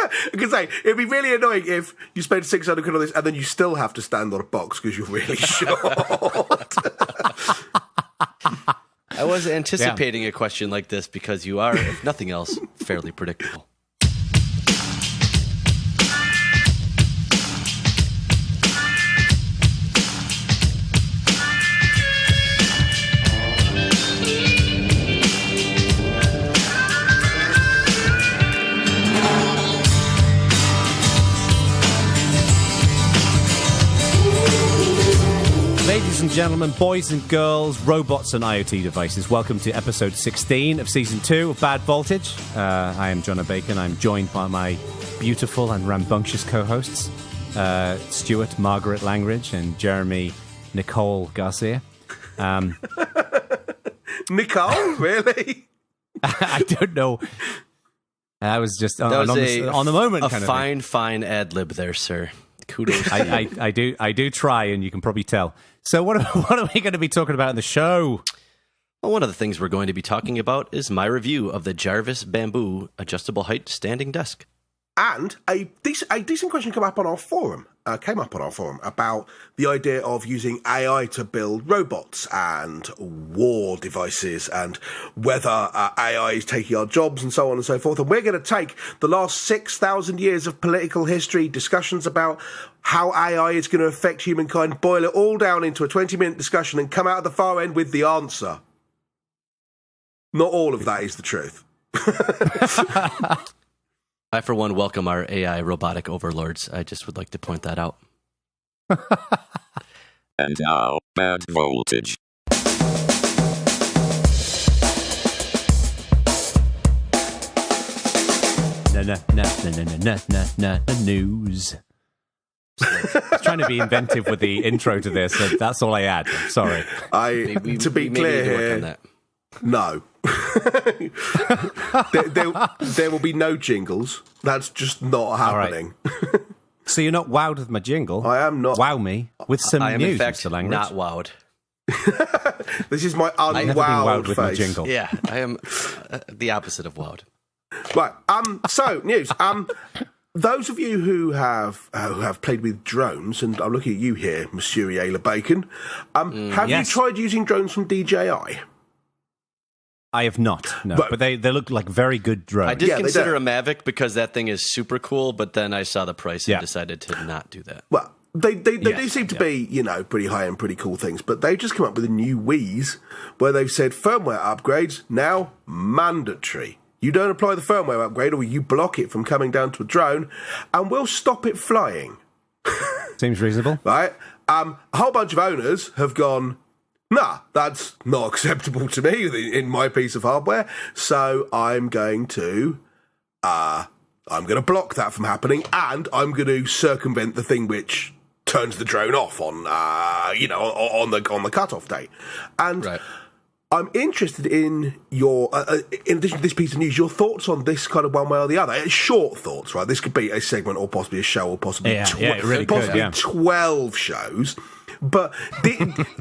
I can say, it'd be really annoying if you spend 600 quid on this and then you still have to stand on a box because you're really short. I was anticipating a question like this because you are, if nothing else, fairly predictable. Ladies and gentlemen, boys and girls, robots and IoT devices, welcome to episode 16 of season 2 of Bad Voltage. I am Jono Bacon. I'm joined by my beautiful and rambunctious co-hosts, Stuart Margaret Langridge and Jeremy Nicole Garcia. Nicole, really? I don't know. I was just on the moment. A kind of fine ad lib there, sir. Kudos. I do try, and you can probably tell. So what are we going to be talking about in the show? Well, one of the things we're going to be talking about is my review of the Jarvis Bamboo adjustable height standing desk. And a decent question came up on our forum about the idea of using AI to build robots and war devices and whether AI is taking our jobs and so on and so forth. And we're going to take the last 6,000 years of political history, discussions about how AI is going to affect humankind, boil it all down into a 20-minute discussion and come out at the far end with the answer. Not all of that is the truth. I, for one, welcome our AI robotic overlords. I just would like to point that out. And now, Bad Voltage. News. I was trying to be inventive with the intro to this, so that's all I add. Sorry. To be clear here, no. there will be no jingles. That's just not happening. Right. So you're not wowed with my jingle? I am not. Wow me with some I am news, in fact Mr. Langridge. not wowed. This is my I've never been wowed unwowed with my face. jingle. Yeah, I am the opposite of wowed. Right. So news. Those of you who have played with drones, and I'm looking at you here, Monsieur Bacon. Have you tried using drones from DJI? I have not, no. But they look like very good drones. I did consider a Mavic because that thing is super cool, but then I saw the price and decided to not do that. Well, they do seem to be, pretty high and pretty cool things, but they've just come up with a new wheeze where they've said firmware upgrades now mandatory. You don't apply the firmware upgrade or you block it from coming down to a drone and we'll stop it flying. Seems reasonable. Right? A whole bunch of owners have gone, nah, that's not acceptable to me in my piece of hardware. So I'm going to block that from happening, and I'm going to circumvent the thing which turns the drone off on on the cutoff date. And right. I'm interested in your, in addition to this piece of news, your thoughts on this kind of one way or the other. It's short thoughts, right? This could be a segment or possibly a show or possibly, it really could, 12 shows. But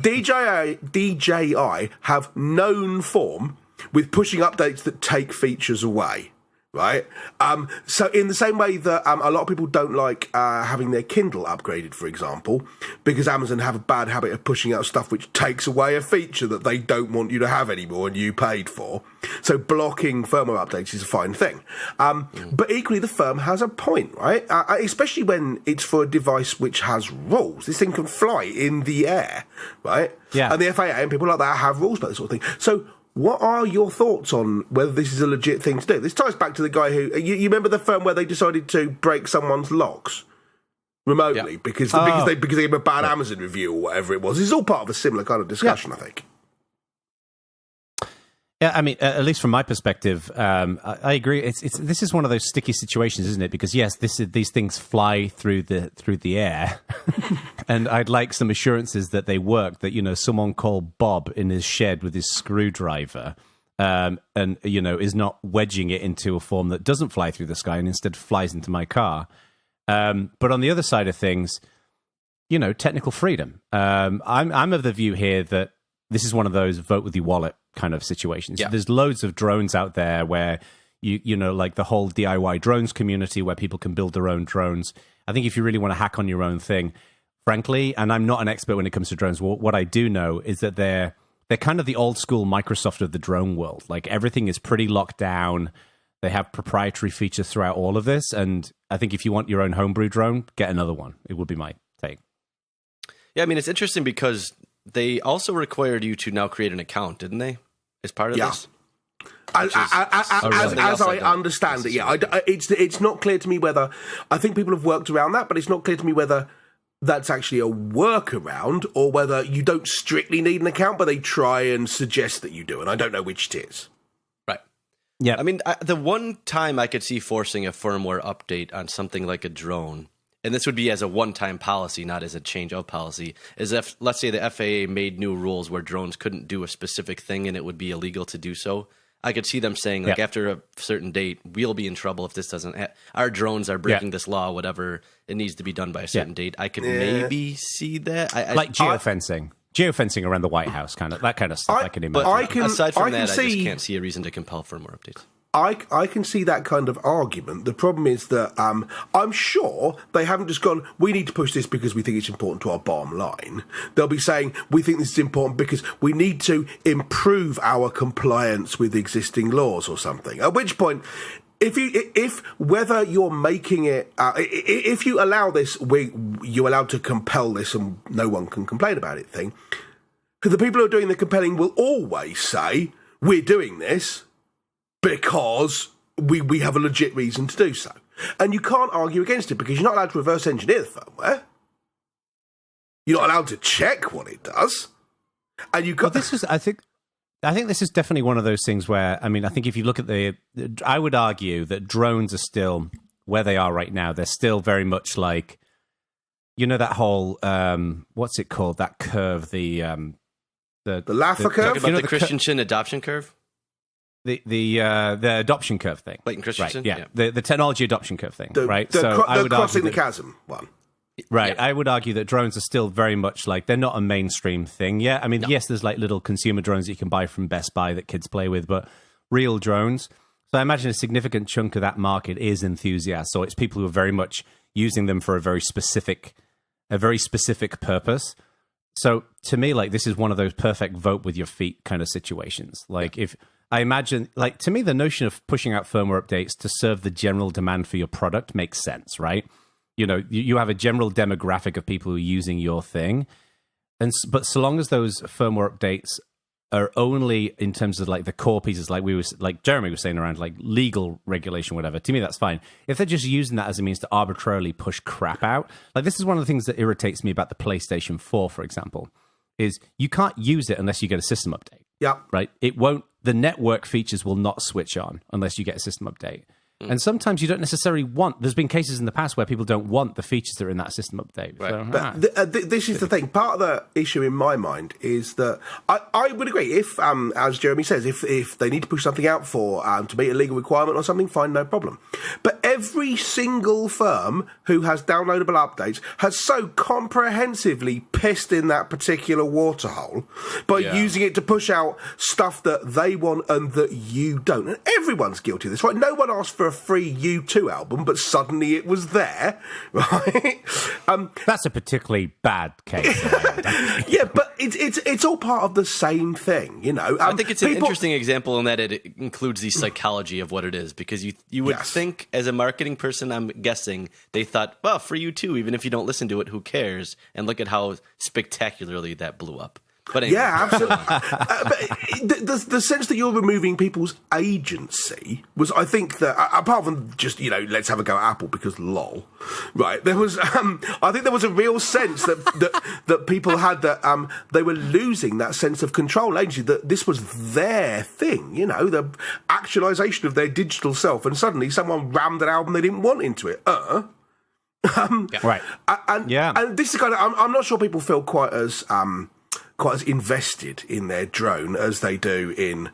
DJI have known form with pushing updates that take features away, right? So in the same way that a lot of people don't like having their Kindle upgraded, for example, because Amazon have a bad habit of pushing out stuff which takes away a feature that they don't want you to have anymore and you paid for. So blocking firmware updates is a fine thing. But equally, the firm has a point, right? Especially when it's for a device which has rules. This thing can fly in the air, right? Yeah. And the FAA and people like that have rules about this sort of thing. So what are your thoughts on whether this is a legit thing to do? This ties back to the guy who... You remember the firm where they decided to break someone's locks remotely because they gave him a bad Amazon review or whatever it was? It's all part of a similar kind of discussion, I think. Yeah, I mean, at least from my perspective, I agree. This is one of those sticky situations, isn't it? Because yes, these things fly through the air, and I'd like some assurances that they work. That someone called Bob in his shed with his screwdriver, and is not wedging it into a form that doesn't fly through the sky and instead flies into my car. But on the other side of things, technical freedom. I'm of the view here that this is one of those vote with your wallet kind of situations. Yeah. There's loads of drones out there where, you know, like the whole DIY drones community where people can build their own drones. I think if you really want to hack on your own thing, frankly, and I'm not an expert when it comes to drones, what I do know is that they're kind of the old school Microsoft of the drone world. Like everything is pretty locked down. They have proprietary features throughout all of this. And I think if you want your own homebrew drone, get another one. It would be my take. Yeah, I mean, it's interesting because they also required you to now create an account, didn't they? As part of this? As I understand it, yeah. It's not clear to me whether... I think people have worked around that, but it's not clear to me whether that's actually a workaround or whether you don't strictly need an account, but they try and suggest that you do, and I don't know which it is. Right. Yeah. I mean, the one time I could see forcing a firmware update on something like a drone, and this would be as a one-time policy, not as a change of policy, is if, let's say, the FAA made new rules where drones couldn't do a specific thing and it would be illegal to do so. I could see them saying, like, after a certain date, we'll be in trouble if this doesn't... our drones are breaking this law, whatever. It needs to be done by a certain date. I could maybe see that. Like geofencing. Geofencing around the White House, that kind of stuff I can imagine. Aside from that, I just can't see a reason to compel firmware updates. I can see that kind of argument. The problem is that I'm sure they haven't just gone, we need to push this because we think it's important to our bottom line. They'll be saying, we think this is important because we need to improve our compliance with existing laws or something. At which point, if whether you're making it, if you allow this, you're allowed to compel this and no one can complain about it thing, the people who are doing the compelling will always say, we're doing this because we have a legit reason to do so. And you can't argue against it because you're not allowed to reverse engineer the firmware. You're not allowed to check what it does. And you got... I think this is definitely one of those things where, I mean, I think if you look at I would argue that drones are still, where they are right now, they're still very much like, you know, that whole, what's it called? That curve, the Laffer curve? Talking about the Christensen adoption curve? The adoption curve thing. Clayton Christensen? Right, yeah. The technology adoption curve thing, right? I would crossing the chasm one. Right. Yeah. I would argue that drones are still very much like, they're not a mainstream thing. Yeah. I mean, yes, there's like little consumer drones that you can buy from Best Buy that kids play with, but real drones. So I imagine a significant chunk of that market is enthusiasts. So it's people who are very much using them for a very specific purpose. So to me, like, this is one of those perfect vote with your feet kind of situations. Like, if I imagine, like, to me, the notion of pushing out firmware updates to serve the general demand for your product makes sense, right? You know, you have a general demographic of people who are using your thing. But so long as those firmware updates are only in terms of like the core pieces, like Jeremy was saying around like legal regulation, whatever, to me, that's fine. If they're just using that as a means to arbitrarily push crap out, like this is one of the things that irritates me about the PlayStation 4, for example, is you can't use it unless you get a system update. Yeah. Right? It won't, the network features will not switch on unless you get a system update. And sometimes you don't necessarily want... There's been cases in the past where people don't want the features that are in that system update. Right. So, but this is the thing. Part of the issue in my mind is that I would agree if, as Jeremy says, if they need to push something out for to meet a legal requirement or something, fine, no problem. But every single firm who has downloadable updates has so comprehensively pissed in that particular waterhole by using it to push out stuff that they want and that you don't. And everyone's guilty of this, right? No one asked for a free U2 album, but suddenly it was there, right? that's a particularly bad case. Yeah, but it's all part of the same thing, you know. I think it's an interesting example in that it includes the psychology of what it is, because you would think, as a marketing person, I'm guessing, they thought, well, for you too, even if you don't listen to it, who cares? And look at how spectacularly that blew up. But anyway. Yeah, absolutely. But the sense that you're removing people's agency was, I think, that apart from just, you know, let's have a go at Apple because lol, right? There was, I think there was a real sense that people had that they were losing that sense of control agency, that this was their thing, you know, the actualization of their digital self, and suddenly someone rammed an album they didn't want into it. Right. And this is kind of, I'm not sure people feel quite as invested in their drone as they do in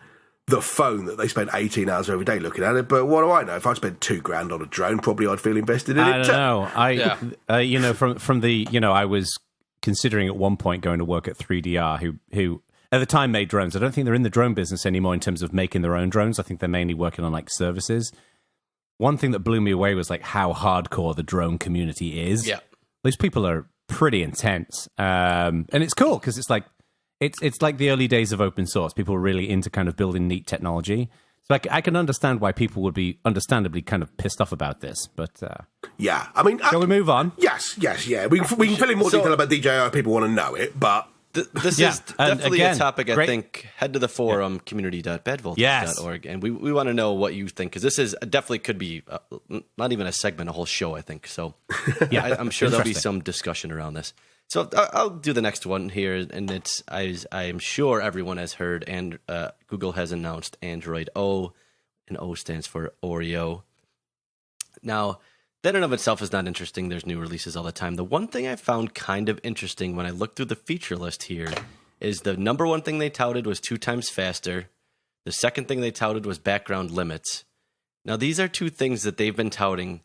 the phone that they spend 18 hours every day looking at it. But what do I know? If I spent $2,000 on a drone, probably I'd feel invested in it. I don't know. You know, from the, you know, I was considering at one point going to work at 3DR, who at the time made drones. I don't think they're in the drone business anymore in terms of making their own drones. I think they're mainly working on like services. One thing that blew me away was like how hardcore the drone community is. Yeah. Those people are pretty intense. And it's cool because it's like the early days of open source. People were really into kind of building neat technology. So I can understand why people would be understandably kind of pissed off about this. But yeah, I mean, shall we move on? Yes, yeah. We can fill in more detail about DJI if people want to know it, but this is definitely a topic I great. think. Head to the forum, community.badvoltage.org, and we want to know what you think, because this is definitely could be not even a segment, a whole show, I think. So yeah, I'm sure there'll be some discussion around this. So I'll do the next one here, and it's I am sure everyone has heard, and Google has announced Android O, and O stands for Oreo. Now, that in and of itself is not interesting. There's new releases all the time. The one thing I found kind of interesting when I looked through the feature list here is the number one thing they touted was 2 times faster. The second thing they touted was background limits. Now, these are 2 things that they've been touting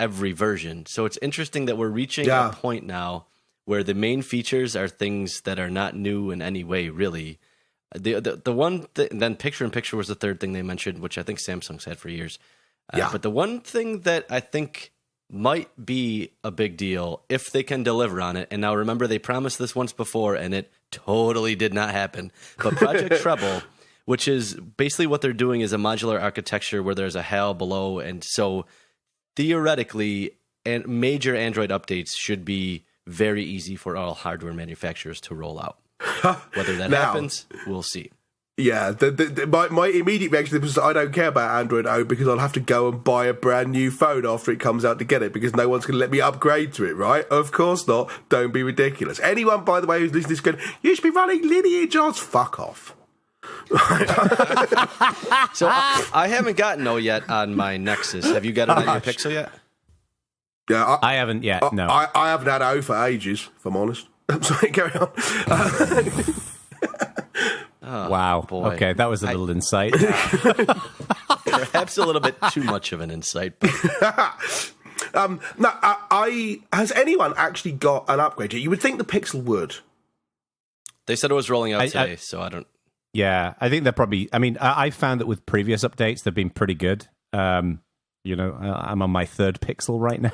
every version. So it's interesting that we're reaching a point now where the main features are things that are not new in any way, really. The one then picture-in-picture was the third thing they mentioned, which I think Samsung's had for years. But the one thing that I think might be a big deal if they can deliver on it, and now remember they promised this once before and it totally did not happen, but Project Treble, which is basically what they're doing is a modular architecture where there's a HAL below, and so theoretically and major Android updates should be very easy for all hardware manufacturers to roll out. Whether that happens, we'll see. Yeah, my immediate reaction was I don't care about Android O because I'll have to go and buy a brand new phone after it comes out to get it because no one's going to let me upgrade to it, right? Of course not. Don't be ridiculous. Anyone, by the way, who's listening to this going, you should be running lineage OS, fuck off. So I haven't gotten O yet on my Nexus. Have you got it on your Pixel yet? Yeah, I haven't yet, no. I haven't had O for ages, if I'm honest. I'm sorry, carry on. Oh, wow. Boy. Okay, that was a little insight. Perhaps a little bit too much of an insight. But... has anyone actually got an upgrade? You would think the Pixel would. They said it was rolling out today, so I don't... Yeah, I think they're probably... I mean, I found that with previous updates, they've been pretty good. I'm on my 3rd Pixel right now.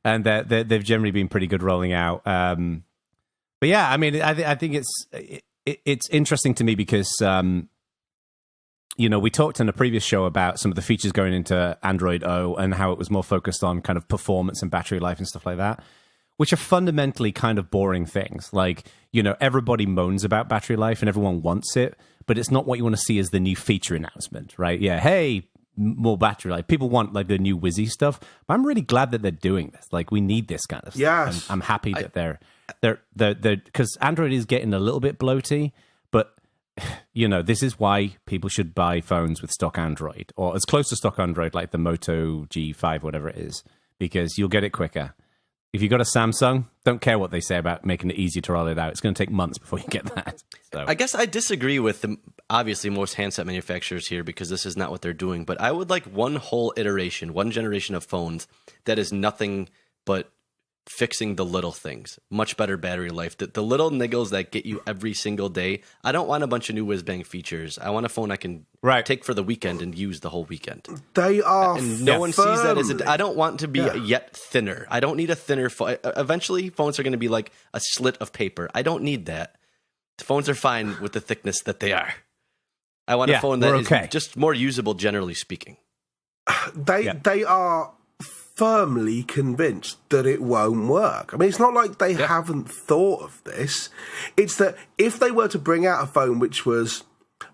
And they've generally been pretty good rolling out. But yeah, I mean, I think it's interesting to me because, we talked in a previous show about some of the features going into Android O and how it was more focused on kind of performance and battery life and stuff like that, which are fundamentally kind of boring things. Like, everybody moans about battery life and everyone wants it, but it's not what you want to see as the new feature announcement, right? Yeah, hey, more battery life. People want like the new Wizzy stuff, but I'm really glad that they're doing this. Like, we need this kind of stuff. Yes. I'm happy that they're because Android is getting a little bit bloaty, but this is why people should buy phones with stock Android or as close to stock Android like the Moto G5, whatever it is, because you'll get it quicker. If you've got a Samsung, don't care what they say about making it easier to roll it out. It's going to take months before you get that. So. I guess I disagree with obviously most handset manufacturers here because this is not what they're doing. But I would like one whole iteration, one generation of phones that is nothing but fixing the little things. Much better battery life. The little niggles that get you every single day. I don't want a bunch of new whiz-bang features. I want a phone I can take for the weekend and use the whole weekend. They are And no one sees that as I don't want to be yet thinner. I don't need a thinner phone. Eventually, phones are going to be like a slit of paper. I don't need that. Phones are fine with the thickness that they are. I want a phone that is just more usable, generally speaking. They are firmly convinced that it won't work. I mean, it's not like they haven't thought of this. It's that if they were to bring out a phone which was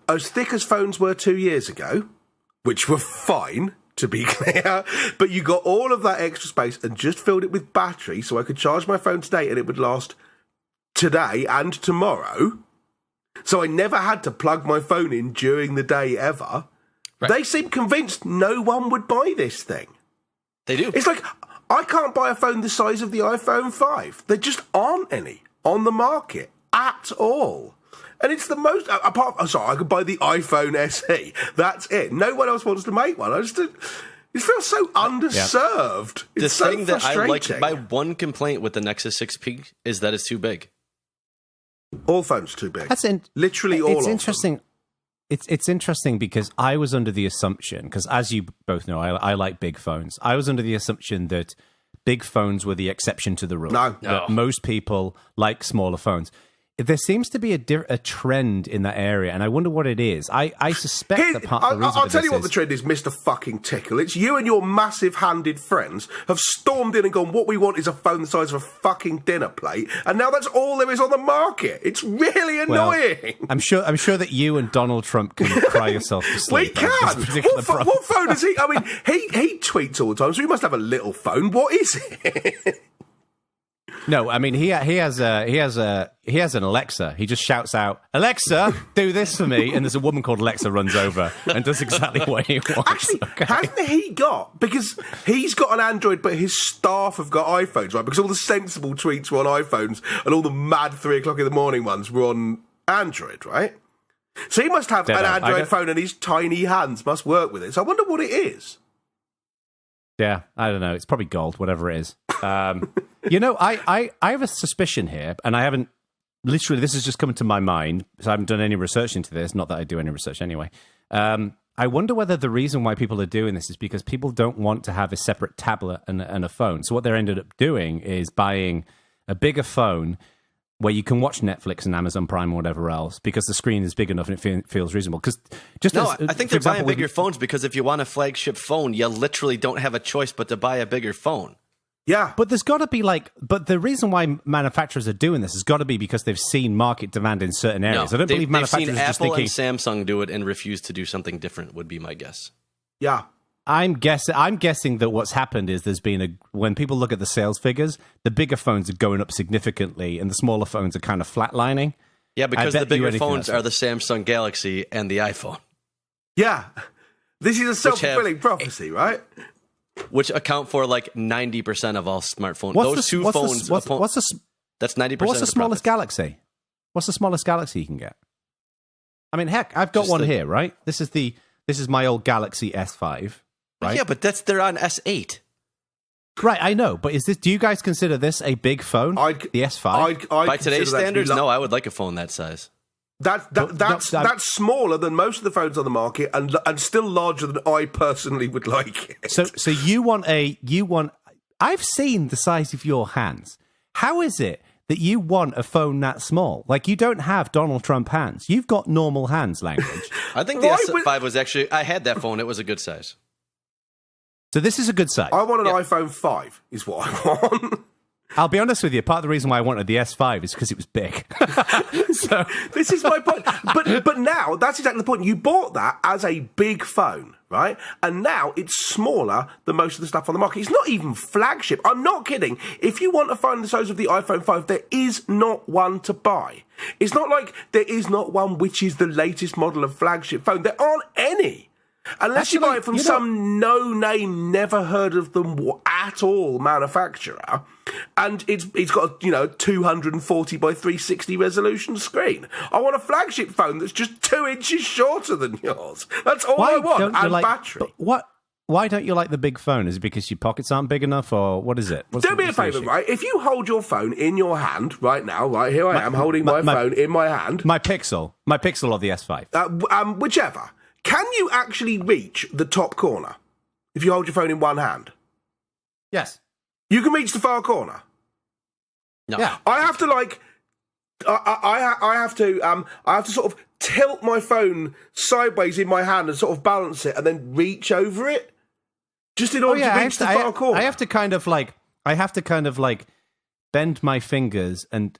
as thick as phones were 2 years ago, which were fine, to be clear, but you got all of that extra space and just filled it with battery so I could charge my phone today and it would last today and tomorrow, so I never had to plug my phone in during the day ever, they seem convinced no one would buy this thing. They do. It's like, I can't buy a phone the size of the iPhone 5. There just aren't any on the market at all. And it's the most, I could buy the iPhone SE. That's it. No one else wants to make one. It feels so underserved. The It's so thing that I frustrating. like, my one complaint with the Nexus 6P is that it's too big. All phones too big. Literally all. It's interesting. It's interesting because I was under the assumption, because as you both know, I like big phones. I was under the assumption that big phones were the exception to the rule. No. That most people like smaller phones. There seems to be a trend in that area, and I wonder what it is. I suspect that part of the reason I'll tell you what the trend is, Mr. fucking Tickle. It's you and your massive-handed friends have stormed in and gone, what we want is a phone the size of a fucking dinner plate, and now that's all there is on the market. It's really annoying. Well, I'm sure that you and Donald Trump can cry yourself to sleep. We can. What phone is he? I mean, he tweets all the time, so he must have a little phone. What is it? No, I mean he has an Alexa. He just shouts out, "Alexa, do this for me," and there's a woman called Alexa runs over and does exactly what he wants. Actually, hasn't he got? Because he's got an Android, but his staff have got iPhones, right? Because all the sensible tweets were on iPhones, and all the mad 3 o'clock in the morning ones were on Android, right? So he must have an Android phone, and his tiny hands must work with it. So I wonder what it is. Yeah, I don't know. It's probably gold, whatever it is. You know, I have a suspicion here, and I haven't, literally, this has just come to my mind, so I haven't done any research into this, not that I do any research anyway. I wonder whether the reason why people are doing this is because people don't want to have a separate tablet and a phone. So what they're ended up doing is buying a bigger phone where you can watch Netflix and Amazon Prime or whatever else, because the screen is big enough and it feels reasonable. Because I think they're buying bigger phones because if you want a flagship phone, you literally don't have a choice but to buy a bigger phone. Yeah. But there's got to be but the reason why manufacturers are doing this has got to be because they've seen market demand in certain areas. No, I don't believe manufacturers seen are just Apple thinking, and Samsung do it and refuse to do something different, would be my guess. Yeah. I'm guessing that what's happened is there's been when people look at the sales figures, the bigger phones are going up significantly and the smaller phones are kind of flatlining. Yeah, because the bigger phones are the Samsung Galaxy and the iPhone. Yeah. This is a self-fulfilling prophecy, right? Which account for like 90% of all smartphones. That's 90%. What's the smallest Galaxy? What's the smallest Galaxy you can get? I mean, heck, I've got one here, right? This is my old Galaxy S5, right? Yeah, but they're on S8. Right, I know, but do you guys consider this a big phone? The S5? By today's standards, no, I would like a phone that size. That's smaller than most of the phones on the market, and still larger than I personally would like it. So you want I've seen the size of your hands. How is it that you want a phone that small? Like, you don't have Donald Trump hands. You've got normal hands, Langridge. I think the S5 was actually, I had that phone. It was a good size. So this is a good size. I want an iPhone 5 is what I want. I'll be honest with you, part of the reason why I wanted the S5 is because it was big. So this is my point. But now, that's exactly the point. You bought that as a big phone, right? And now it's smaller than most of the stuff on the market. It's not even flagship. I'm not kidding. If you want a phone the size of the iPhone 5, there is not one to buy. It's not like there is not one which is the latest model of flagship phone. There aren't any. Unless you buy it from some no-name, never heard of them at all manufacturer, and it's got a 240 by 360 resolution screen. I want a flagship phone that's just 2 inches shorter than yours. That's all I want, and battery. Why don't you like the big phone? Is it because your pockets aren't big enough, or what is it? Do me a favour, right? If you hold your phone in your hand right now, right here I am holding my phone in my hand. My Pixel of the S5. Whichever. Can you actually reach the top corner if you hold your phone in one hand? Yes. You can reach the far corner. No. Yeah. I have to I have to sort of tilt my phone sideways in my hand and sort of balance it and then reach over it just in order to reach the far corner. I have to kind of like bend my fingers and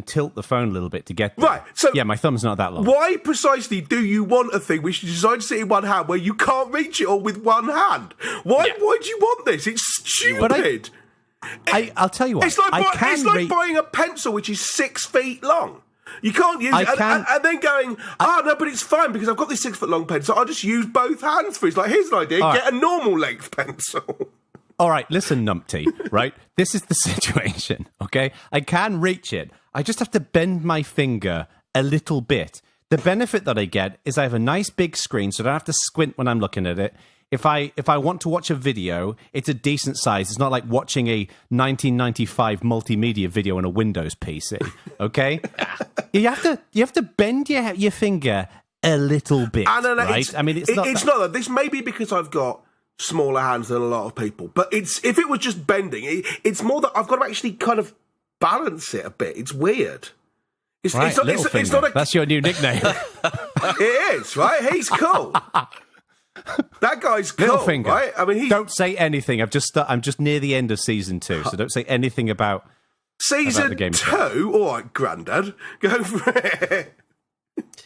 tilt the phone a little bit to get there. Right, so yeah, my thumb's not that long. Why precisely do you want a thing which you decide to sit in one hand where you can't reach it all with one hand? Why do you want this? It's stupid. I'll tell you what. It's like buying a pencil which is 6 feet long. You can't use it and then going, no, but it's fine because I've got this 6 foot long pencil. I'll just use both hands for it. It's like, here's an idea, get a normal length pencil. All right, listen, numpty, right? This is the situation, okay? I can reach it. I just have to bend my finger a little bit. The benefit that I get is I have a nice big screen, so I don't have to squint when I'm looking at it. if I want to watch a video, it's a decent size. It's not like watching a 1995 multimedia video on a Windows PC. Okay, you have to bend your finger a little bit, right? I mean, it's not that. This may be because I've got smaller hands than a lot of people, but if it was just bending, it's more that I've got to actually kind of balance it a bit. It's weird. It's not a... That's your new nickname. It is, right? He's cool. That guy's cool, Littlefinger. Right? I mean, don't say anything. I'm just near the end of season 2, so don't say anything about season 2. All right, Grandad, go for it.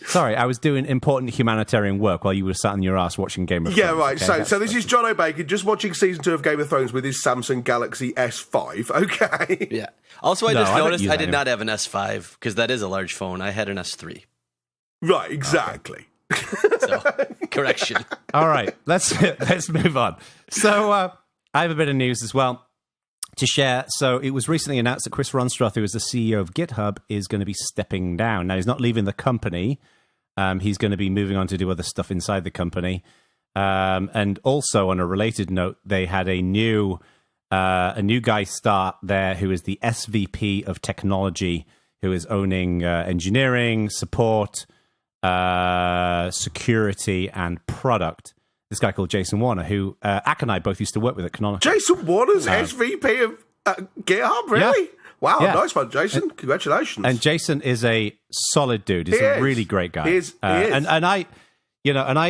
Sorry, I was doing important humanitarian work while you were sat on your ass watching Game of Thrones. Yeah, right. Okay? So this is Jono Bacon just watching season 2 of Game of Thrones with his Samsung Galaxy S5. Okay. Yeah. Also, I noticed I did not have an S5 because that is a large phone. I had an S3. Right. Exactly. Okay. So, correction. All right. Let's move on. So I have a bit of news as well to share. So it was recently announced that Chris Wanstrath, who is the CEO of GitHub, is going to be stepping down. Now, he's not leaving the company. He's going to be moving on to do other stuff inside the company. And also, on a related note, they had a new guy start there who is the SVP of technology, who is owning engineering, support, security, and product. This guy called Jason Warner, who Ak and I both used to work with at Canonical. Jason Warner's SVP of GitHub, really? Yeah. Wow, nice one, Jason. Congratulations. And Jason is a solid dude. He's a really great guy. He is. And I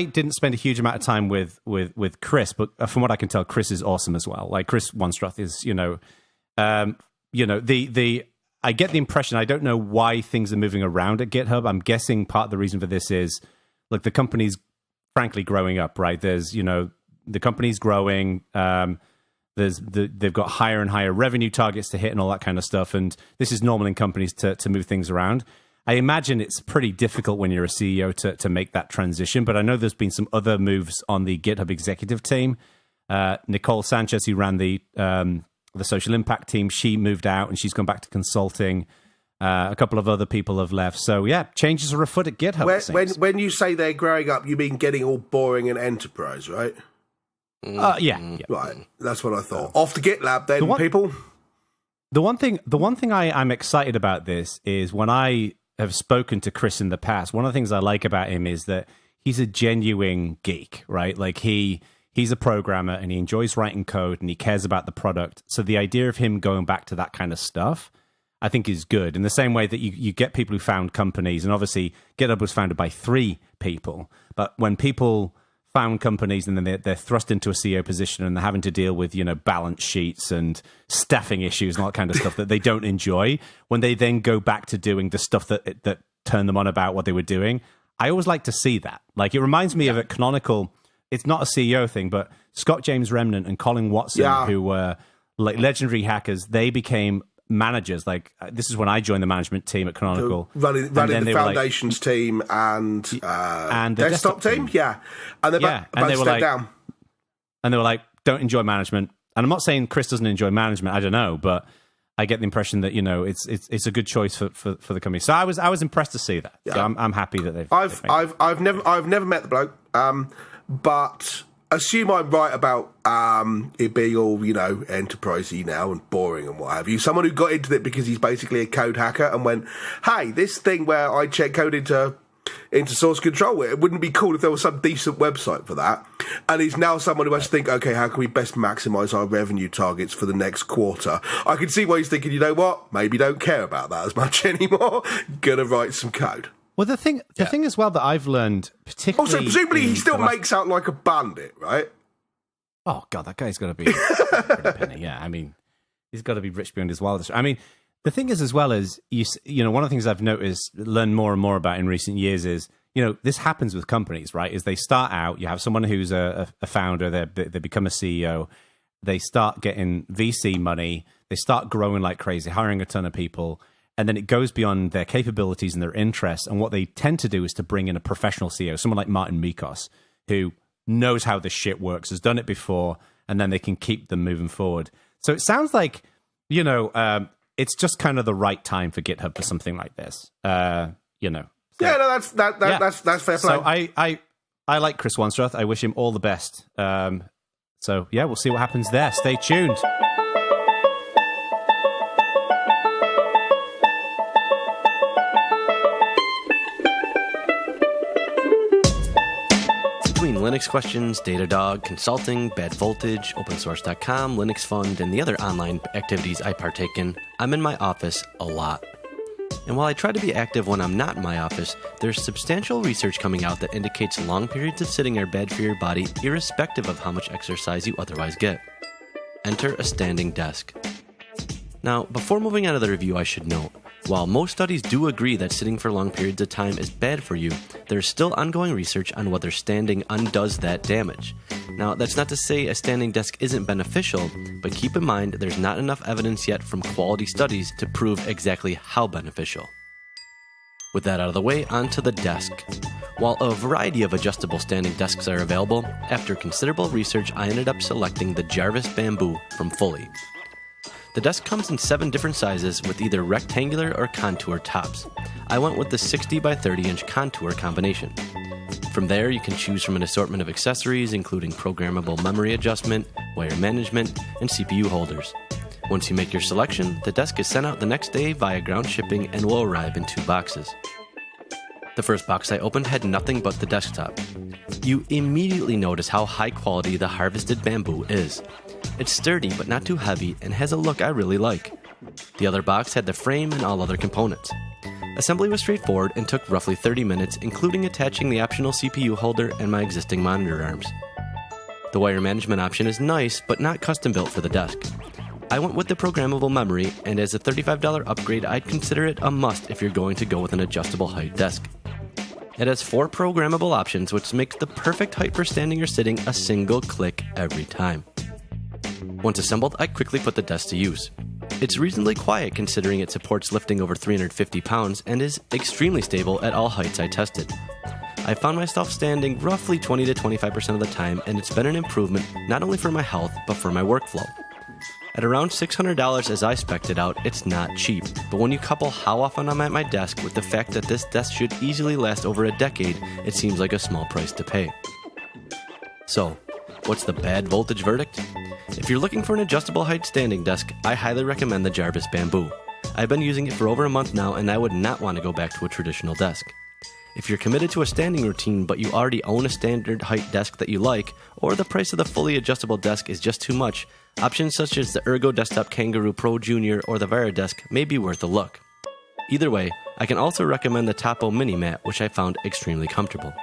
didn't spend a huge amount of time with Chris, but from what I can tell, Chris is awesome as well. Like Chris Wanstrath is, I get the impression, I don't know why things are moving around at GitHub. I'm guessing part of the reason for this is, look, the company's frankly growing up, right? There's, the company's growing. They've got higher and higher revenue targets to hit and all that kind of stuff. And this is normal in companies to move things around. I imagine it's pretty difficult when you're a CEO to make that transition. But I know there's been some other moves on the GitHub executive team. Nicole Sanchez, who ran the social impact team, she moved out and she's gone back to consulting. A couple of other people have left. So, yeah, changes are afoot at GitHub. When you say they're growing up, you mean getting all boring and enterprise, right? Yeah. Right, that's what I thought. Off to GitLab then, people. The one thing I'm excited about this is when I have spoken to Chris in the past, one of the things I like about him is that he's a genuine geek, right? Like he's a programmer and he enjoys writing code and he cares about the product. So the idea of him going back to that kind of stuff, I think is good. In the same way that you get people who found companies, and obviously GitHub was founded by 3 people, but when people found companies and then they're thrust into a CEO position and they're having to deal with, balance sheets and staffing issues and all that kind of stuff that they don't enjoy, when they then go back to doing the stuff that turned them on about what they were doing, I always like to see that. Like, it reminds me of at Canonical, it's not a CEO thing, but Scott James Remnant and Colin Watson, who were like legendary hackers, they became managers. Like, this is when I joined the management team at Canonical, running the foundations team and the desktop team. Yeah, and they're about to step down. And they were like, don't enjoy management. And I'm not saying Chris doesn't enjoy management. I don't know, but I get the impression that it's a good choice for the company. So I was impressed to see that. Yeah. So I'm happy that they've. I've never met the bloke, but assume I'm right about it being all, enterprisey now and boring and what have you. Someone who got into it because he's basically a code hacker and went, hey, this thing where I check code into source control, it wouldn't be cool if there was some decent website for that. And he's now someone who has to think, okay, how can we best maximize our revenue targets for the next quarter? I can see why he's thinking, you know what, maybe don't care about that as much anymore. Gonna write some code. Well, the thing as well that I've learned, particularly... Also, presumably he still makes out like a bandit, right? Oh, God, that guy's got to be a pretty penny. Yeah, I mean, he's got to be rich beyond his wildest... I mean, the thing is, as well as, one of the things I've noticed, learned more and more about in recent years is, this happens with companies, right? Is they start out, you have someone who's a founder, they become a CEO, they start getting VC money, they start growing like crazy, hiring a ton of people... And then it goes beyond their capabilities and their interests. And what they tend to do is to bring in a professional CEO, someone like Martin Mikos, who knows how this shit works, has done it before, and then they can keep them moving forward. So it sounds like, it's just kind of the right time for GitHub for something like this. So, yeah, no, that's fair play. So I like Chris Wanstrath. I wish him all the best. So, yeah, we'll see what happens there. Stay tuned. Between Linux questions, Datadog, consulting, bad voltage, opensource.com, Linux Fund, and the other online activities I partake in, I'm in my office a lot. And while I try to be active when I'm not in my office, there's substantial research coming out that indicates long periods of sitting are bad for your body, irrespective of how much exercise you otherwise get. Enter a standing desk. Now, before moving on to the review, I should note, while most studies do agree that sitting for long periods of time is bad for you, there's still ongoing research on whether standing undoes that damage. Now, that's not to say a standing desk isn't beneficial, but keep in mind there's not enough evidence yet from quality studies to prove exactly how beneficial. With that out of the way, onto the desk. While a variety of adjustable standing desks are available, after considerable research I ended up selecting the Jarvis Bamboo from Fully. The desk comes in 7 different sizes with either rectangular or contour tops. I went with the 60 by 30 inch contour combination. From there, you can choose from an assortment of accessories including programmable memory adjustment, wire management, and CPU holders. Once you make your selection, the desk is sent out the next day via ground shipping and will arrive in 2 boxes. The first box I opened had nothing but the desktop. You immediately notice how high quality the harvested bamboo is. It's sturdy but not too heavy and has a look I really like. The other box had the frame and all other components. Assembly was straightforward and took roughly 30 minutes, including attaching the optional CPU holder and my existing monitor arms. The wire management option is nice but not custom built for the desk. I went with the programmable memory, and as a $35 upgrade, I'd consider it a must if you're going to go with an adjustable height desk. It has 4 programmable options, which makes the perfect height for standing or sitting a single click every time. Once assembled, I quickly put the desk to use. It's reasonably quiet considering it supports lifting over 350 pounds and is extremely stable at all heights I tested. I found myself standing roughly 20 to 25% of the time, and it's been an improvement not only for my health, but for my workflow. At around $600 as I spec'd it out, it's not cheap, but when you couple how often I'm at my desk with the fact that this desk should easily last over a decade, it seems like a small price to pay. So, what's the bad voltage verdict? If you're looking for an adjustable height standing desk, I highly recommend the Jarvis Bamboo. I've been using it for over a month now, and I would not want to go back to a traditional desk. If you're committed to a standing routine but you already own a standard height desk that you like, or the price of the fully adjustable desk is just too much, options such as the Ergo Desktop Kangaroo Pro Junior or the VariDesk may be worth a look. Either way, I can also recommend the Topo Mini Mat, which I found extremely comfortable.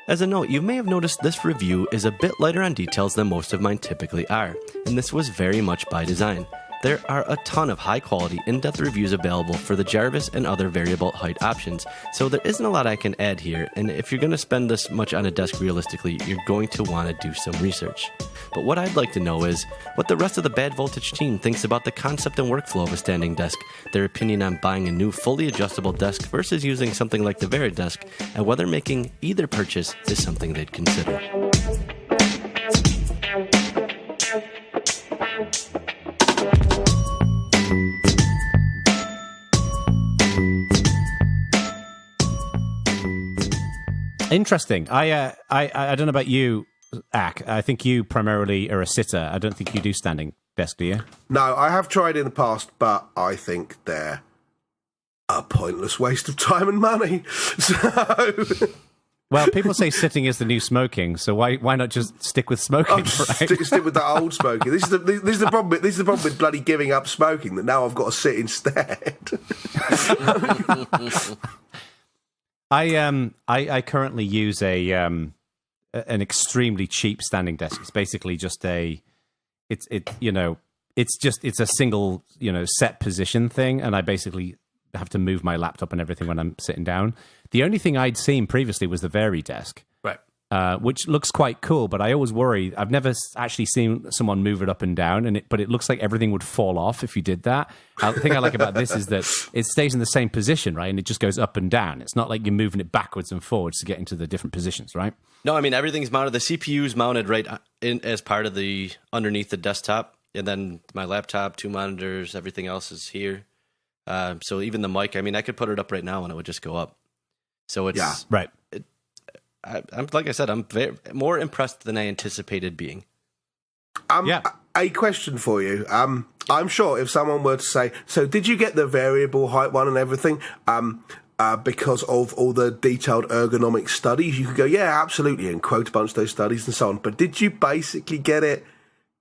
As a note, you may have noticed this review is a bit lighter on details than most of mine typically are, and this was very much by design. There are a ton of high-quality, in-depth reviews available for the Jarvis and other variable height options, so there isn't a lot I can add here, and if you're going to spend this much on a desk realistically, you're going to want to do some research. But what I'd like to know is what the rest of the Bad Voltage team thinks about the concept and workflow of a standing desk, their opinion on buying a new fully adjustable desk versus using something like the VariDesk, and whether making either purchase is something they'd consider. Interesting. I don't know about you, Ak. I think you primarily are a sitter. I don't think you do standing desk, do you? No, I have tried in the past, but I think they're a pointless waste of time and money. So, well, people say sitting is the new smoking, so why not just stick with smoking? Right? Stick with that old smoking. This is the problem. This is the problem with bloody giving up smoking. That now I've got to sit instead. I currently use an extremely cheap standing desk. It's basically just it's a single, set position thing, and I basically have to move my laptop and everything when I'm sitting down. The only thing I'd seen previously was the VariDesk, right? Which looks quite cool, but I always worry. I've never actually seen someone move it up and down, but it looks like everything would fall off if you did that. The thing I like about this is that it stays in the same position, right? And it just goes up and down. It's not like you're moving it backwards and forwards to get into the different positions, right? No, I mean, everything's mounted. The CPU's mounted right in as part of the underneath the desktop. And then my laptop, 2 monitors, everything else is here. So even the mic, I mean, I could put it up right now and it would just go up. So it's... Yeah, right. I'm like I said, I'm more impressed than I anticipated being. A question for you. I'm sure if someone were to say, so did you get the variable height one and everything because of all the detailed ergonomic studies? You could go, yeah, absolutely, and quote a bunch of those studies and so on. But did you basically get it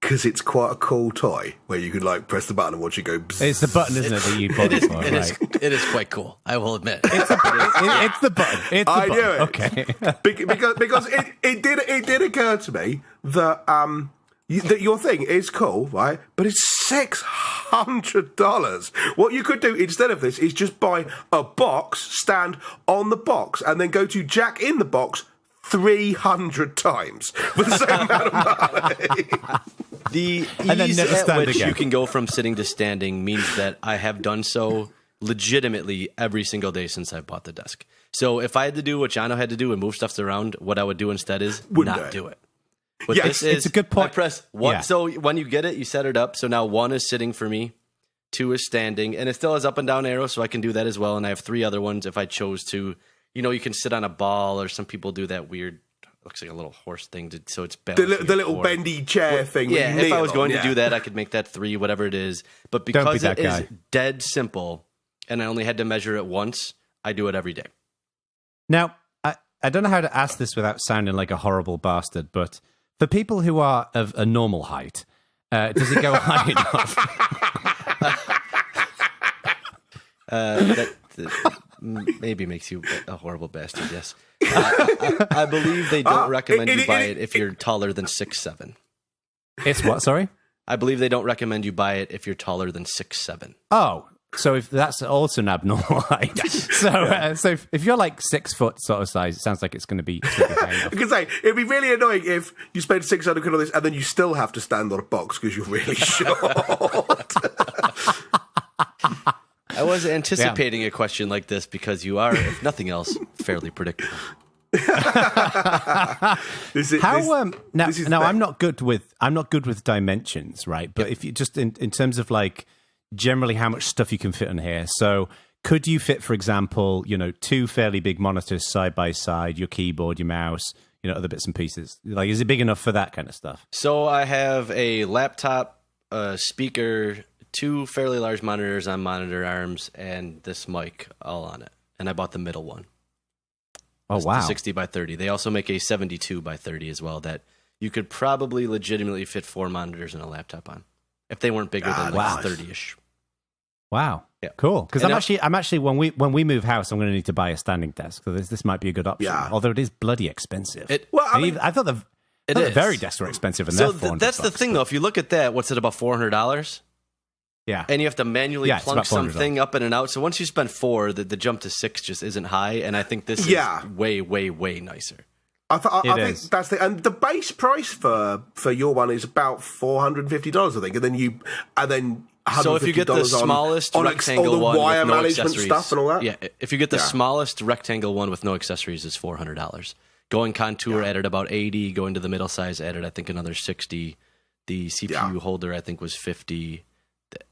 because it's quite a cool toy where you could like press the button and watch it go bzzz? It's the button, isn't it, that you bought it for? It is quite cool, I will admit. It's the button. It's the I button. knew it. Okay. because it did occur to me that that your thing is cool, right? But it's $600. What you could do instead of this is just buy a box, stand on the box, and then go to jack in the box 300 times for the same amount of money. The And then ease never at stand which again. you can go from sitting to standing means that I have done so legitimately every single day since I bought the desk. So if I had to do what Jono had to do and move stuff around, what I would do instead is not do it. But Yes, this is, it's a good point. I press one. Yeah. So when you get it, you set it up. So now 1 is sitting for me, 2 is standing, and it still has up and down arrows, so I can do that as well. And I have 3 other ones if I chose to. You know, you can sit on a ball, or some people do that weird, looks like a little horse thing, so it's balanced. The little bendy chair thing. Yeah, with you if I kneel was going on, to do that, I could make that 3, whatever it is. But Don't be because that it is guy. dead simple, and I only had to measure it once, I do it every day. Now, I don't know how to ask this without sounding like a horrible bastard, but for people who are of a normal height, does it go high enough? That maybe makes you a horrible bastard, yes. I believe they don't recommend you buy it if you're taller than 6'7". It's what, sorry? I believe they don't recommend you buy it if you're taller than 6'7". Oh, so if that's also an abnormal height. Yes. So if you're like 6 foot sort of size, it sounds like it's going to be high enough. I can say, it'd be really annoying if you spend 600 quid on this and then you still have to stand on a box because you're really short. I was anticipating a question like this because you are, if nothing else, fairly predictable. Now I'm not good with dimensions, right? But if you just in terms of like generally how much stuff you can fit in here. So could you fit, for example, 2 fairly big monitors side by side, your keyboard, your mouse, other bits and pieces? Like, is it big enough for that kind of stuff? So I have a laptop, a speaker, 2 fairly large monitors on monitor arms, and this mic all on it. And I bought the middle one. Oh, wow. 60 by 30. They also make a 72 by 30 as well that you could probably legitimately fit 4 monitors and a laptop on if they weren't bigger than 30-ish. Wow. Yeah. Cool. Because I'm actually when we move house, I'm going to need to buy a standing desk. So this might be a good option. Yeah. Although it is bloody expensive. I thought the very desks were expensive, and so they're $400. that's the thing, though. If you look at that, what's it, about $400? Yeah. And you have to manually it's plunk about $400. something up and out. So once you spend 4, the jump to 6 just isn't high. And I think this is way, way, way nicer. I think that's and the base price for your one is about $450, I think, and then so if you get the smallest rectangle all the one wire with no management accessories, stuff and all that, if you get the smallest rectangle one with no accessories, is $400. Going contour added about 80. Going to the middle size added, I think, another 60. The CPU holder, I think, was 50.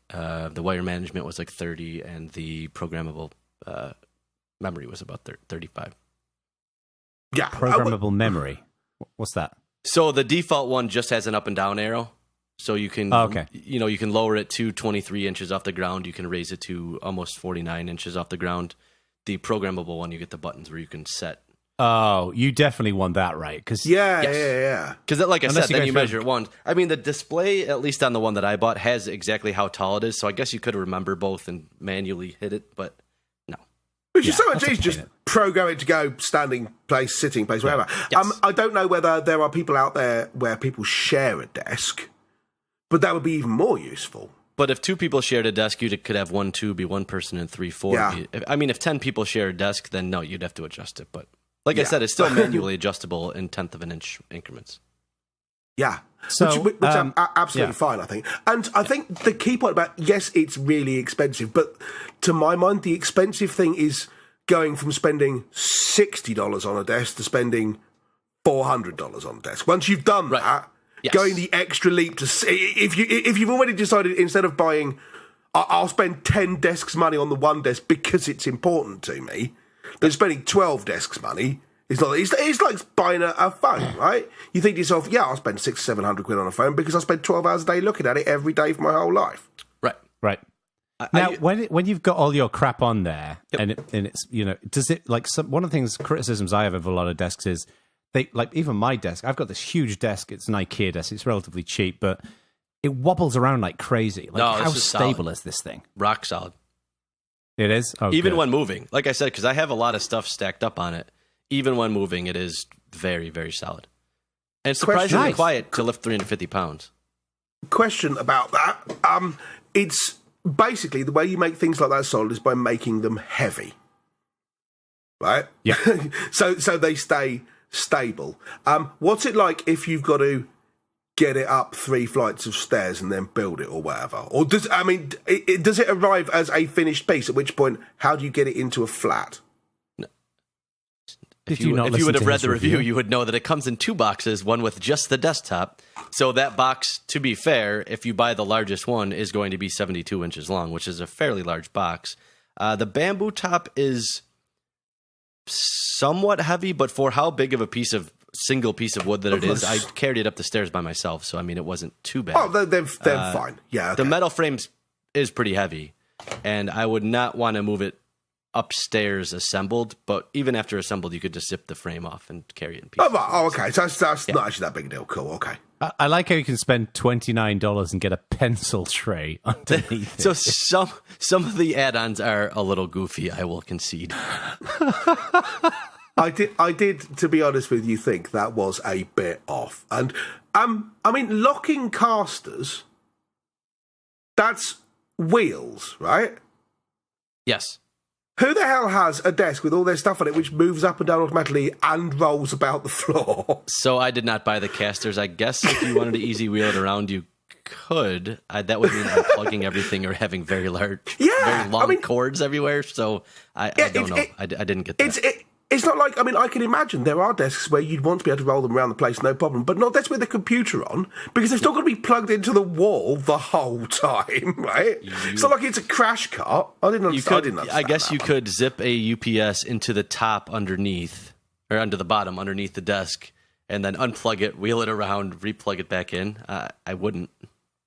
The wire management was like 30, and the programmable memory was about 35. Yeah, Programmable memory. What's that? So the default one just has an up and down arrow. So you can, you can lower it to 23 inches off the ground. You can raise it to almost 49 inches off the ground. The programmable one, you get the buttons where you can set. Oh, you definitely want that, right? Because Because like I said, then you measure it once. I mean, the display, at least on the one that I bought, has exactly how tall it is. So I guess you could remember both and manually hit it, but no. Which is so much easier, just program it to go standing place, sitting place, wherever. Yes. I don't know whether there are people out there where people share a desk, but that would be even more useful. But if 2 people shared a desk, you could have 1, 2 be 1 person and 3, 4. Yeah. If 10 people share a desk, then no, you'd have to adjust it. But like I said, it's still manually adjustable in 1/10 of an inch increments. Yeah. So, which I'm absolutely fine, I think. And I think the key point about, yes, it's really expensive, but to my mind, the expensive thing is going from spending $60 on a desk to spending $400 on a desk. Once you've done that, going the extra leap to if you've already decided instead of buying, I'll spend 10 desks money on the one desk because it's important to me, then spending 12 desks money It's not. It's like buying a phone, right? You think to yourself, yeah, I'll spend £600-700 on a phone because I spend 12 hours a day looking at it every day for my whole life. Right. Now, when you've got all your crap on there, and it's does it like one of the criticisms I have of a lot of desks is they like even my desk. I've got this huge desk. It's an IKEA desk. It's relatively cheap, but it wobbles around like crazy. Like how stable is this thing? Rock solid. It is even when moving. Like I said, because I have a lot of stuff stacked up on it. Even when moving, it is very, very solid. And it's surprisingly quiet to lift 350 pounds. Question about that. It's basically the way you make things like that solid is by making them heavy. Right? Yeah. so they stay stable. What's it like if you've got to get it up 3 flights of stairs and then build it or whatever? Or does it arrive as a finished piece, at which point, how do you get it into a flat? If you would have read the review, you would know that it comes in 2 boxes, one with just the desktop. So that box, to be fair, if you buy the largest one, is going to be 72 inches long, which is a fairly large box. The bamboo top is somewhat heavy, but for how big of a single piece of wood that it is, I carried it up the stairs by myself. So, I mean, it wasn't too bad. Oh, they're fine. Yeah. Okay. The metal frame is pretty heavy, and I would not want to move it upstairs assembled, but even after assembled, you could just zip the frame off and carry it in pieces. Oh, okay. So that's not actually that big a deal. Cool, okay. I like how you can spend $29 and get a pencil tray underneath So some of the add-ons are a little goofy, I will concede. I did, to be honest with you, think that was a bit off. And, I mean, locking casters, that's wheels, right? Yes. Who the hell has a desk with all their stuff on it which moves up and down automatically and rolls about the floor? So I did not buy the casters. I guess if you wanted to easy wheel it around, you could. That would mean unplugging everything or having very long cords everywhere. So I don't know. I didn't get that. It's not like, I can imagine there are desks where you'd want to be able to roll them around the place, no problem, but not desks with a computer on, because they're still going to be plugged into the wall the whole time, right? It's not like it's a crash cart. I didn't understand I guess you could zip a UPS into the top underneath, or under the bottom underneath the desk, and then unplug it, wheel it around, replug it back in. I wouldn't,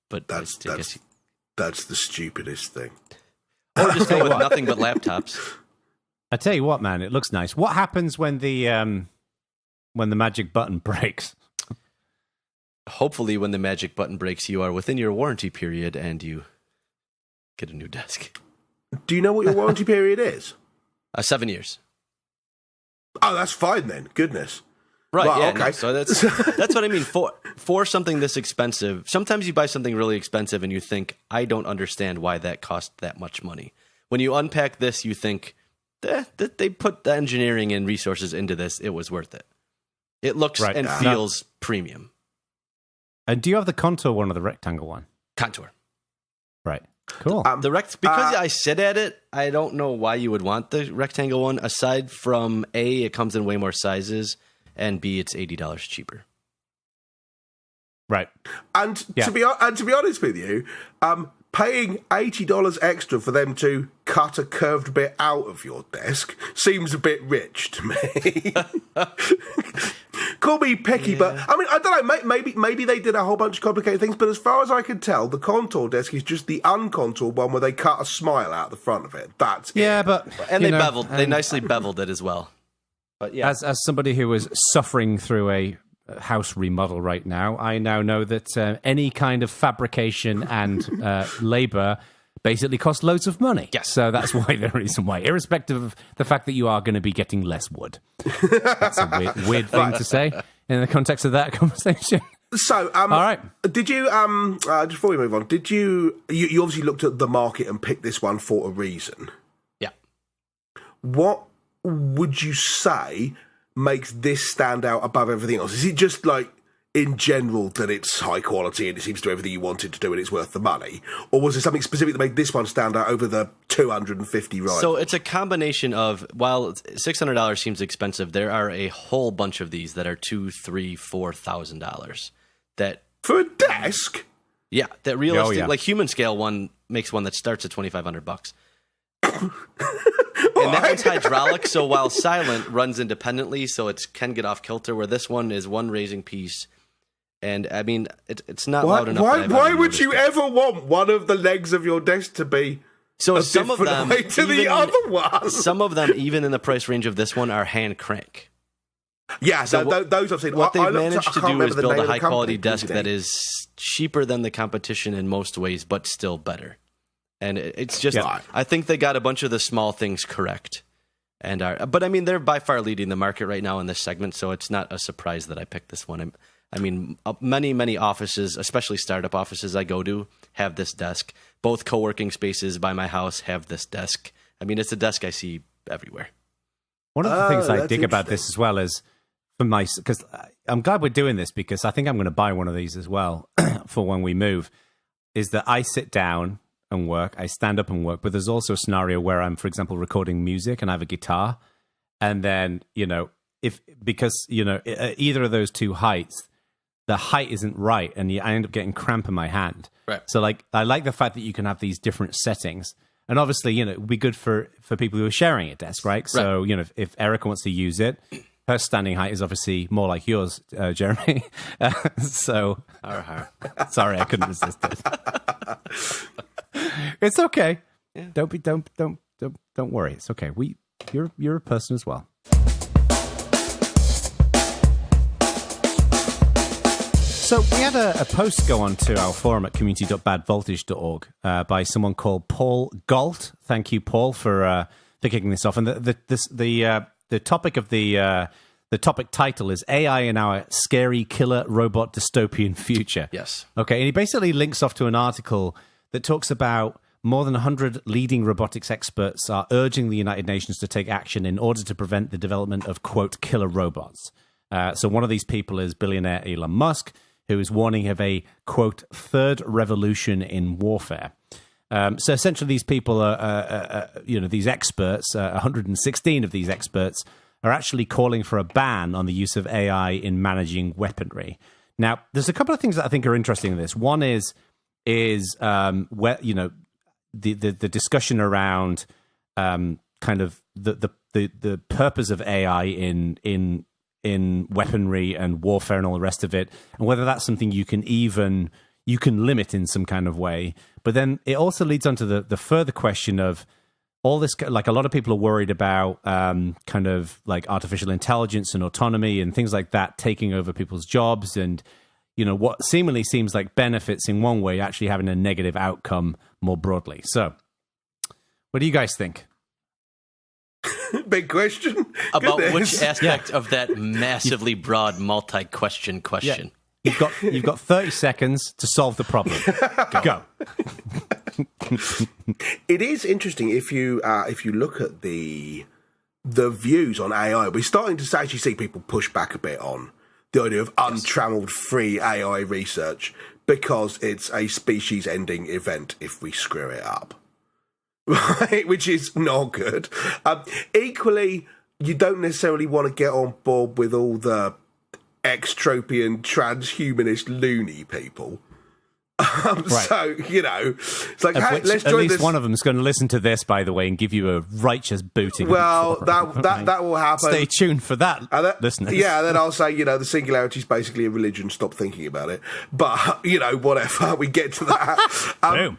but that's the stupidest thing. Or just go with nothing but laptops. I tell you what, man, it looks nice. What happens when the magic button breaks? Hopefully, when the magic button breaks, you are within your warranty period and you get a new desk. Do you know what your warranty period is? 7 years. Oh, that's fine then. Goodness. Right. Well, yeah. Okay. No, so that's what I mean. For something this expensive, sometimes you buy something really expensive and you think, I don't understand why that cost that much money. When you unpack this, you think, they put the engineering and resources into this. It was worth it. It looks and feels premium. And do you have the contour one or the rectangle one? Contour. Right. Cool. Because I sit at it, I don't know why you would want the rectangle one. Aside from A, it comes in way more sizes, and B, it's $80 cheaper. Right. And to be honest with you, paying $80 extra for them to cut a curved bit out of your desk seems a bit rich to me. Call me picky, but I don't know. Maybe they did a whole bunch of complicated things, but as far as I can tell, the contour desk is just the uncontoured one where they cut a smile out the front of it. That's it. But they nicely beveled it as well. But yeah, as somebody who is suffering through a house remodel right now, I now know that any kind of fabrication and labor basically costs loads of money. Yes. So that's why the reason why, irrespective of the fact that you are going to be getting less wood. That's a weird thing to say in the context of that conversation. So, all right. Did you, just before we move on, did you obviously looked at the market and picked this one for a reason. Yeah. What would you say makes this stand out above everything else? Is it just like, in general, that it's high quality and it seems to do everything you wanted to do and it's worth the money? Or was there something specific that made this one stand out over the 250 rivals? So it's a combination of, while $600 seems expensive, there are a whole bunch of these that are $2,000, $3,000, $4,000 that... For a desk? Yeah, that realistic, like human scale one makes one that starts at $2,500. And that one's hydraulic, so while silent, runs independently, so it can get off kilter, where this one is one raising piece. And, I mean, it's not loud enough. Why would you ever want one of the legs of your desk to be so some of them way to the other one? Some of them, even in the price range of this one, are hand crank. Yeah, so those I've seen. What they've managed to do is build a high-quality desk that is cheaper than the competition in most ways, but still better. And it's just, I think they got a bunch of the small things correct. But I mean, they're by far leading the market right now in this segment, so it's not a surprise that I picked this one. I mean, many offices, especially startup offices I go to, have this desk. Both co-working spaces by my house have this desk. I mean, it's a desk I see everywhere. One of the things I dig about this as well is, because I'm glad we're doing this, because I think I'm going to buy one of these as well for when we move, is that I sit down and work, I stand up and work, but there's also a scenario where I'm, for example, recording music and I have a guitar, and then, because either of those two heights, the height isn't right, and I end up getting cramp in my hand. Right. So, I like the fact that you can have these different settings, and obviously, it would be good for people who are sharing a desk, right? So, if Erica wants to use it, her standing height is obviously more like yours, Jeremy. So, sorry, I couldn't resist it. It's okay. Yeah. Don't worry. It's okay. You're a person as well. So we had a post go on to our forum at community.badvoltage.org by someone called paulgault. Thank you, Paul, for kicking this off. And the topic of the topic title is AI in our scary killer robot dystopian future. Yes. Okay, and he basically links off to an article that talks about more than 100 leading robotics experts are urging the United Nations to take action in order to prevent the development of, quote, killer robots. So one of these people is billionaire Elon Musk, who is warning of a, quote, third revolution in warfare. So essentially these people are, these experts, 116 of these experts, are actually calling for a ban on the use of AI in managing weaponry. Now, there's a couple of things that I think are interesting in this. One is where, the discussion around kind of the purpose of AI in weaponry and warfare and all the rest of it, and whether that's something you can limit in some kind of way. But then it also leads on to the further question of all this, like a lot of people are worried about kind of like artificial intelligence and autonomy and things like that taking over people's jobs, and what seemingly seems like benefits in one way actually having a negative outcome more broadly. So what do you guys think? Big question. About which aspect of that massively broad multi-question question? Yeah. You've got 30 seconds to solve the problem. Go. It is interesting if you look at the views on AI. We're starting to actually see people push back a bit on the idea of untrammeled free AI research because it's a species-ending event if we screw it up. Right, which is not good. Equally, you don't necessarily want to get on board with all the extropian, transhumanist, loony people. Right. So, it's like, hey, let's join at least this. One of them is going to listen to this, by the way, and give you a righteous booting. Well, that will happen. Stay tuned for that, listeners. Yeah, and then I'll say, the singularity is basically a religion. Stop thinking about it. But, whatever. We get to that. Boom.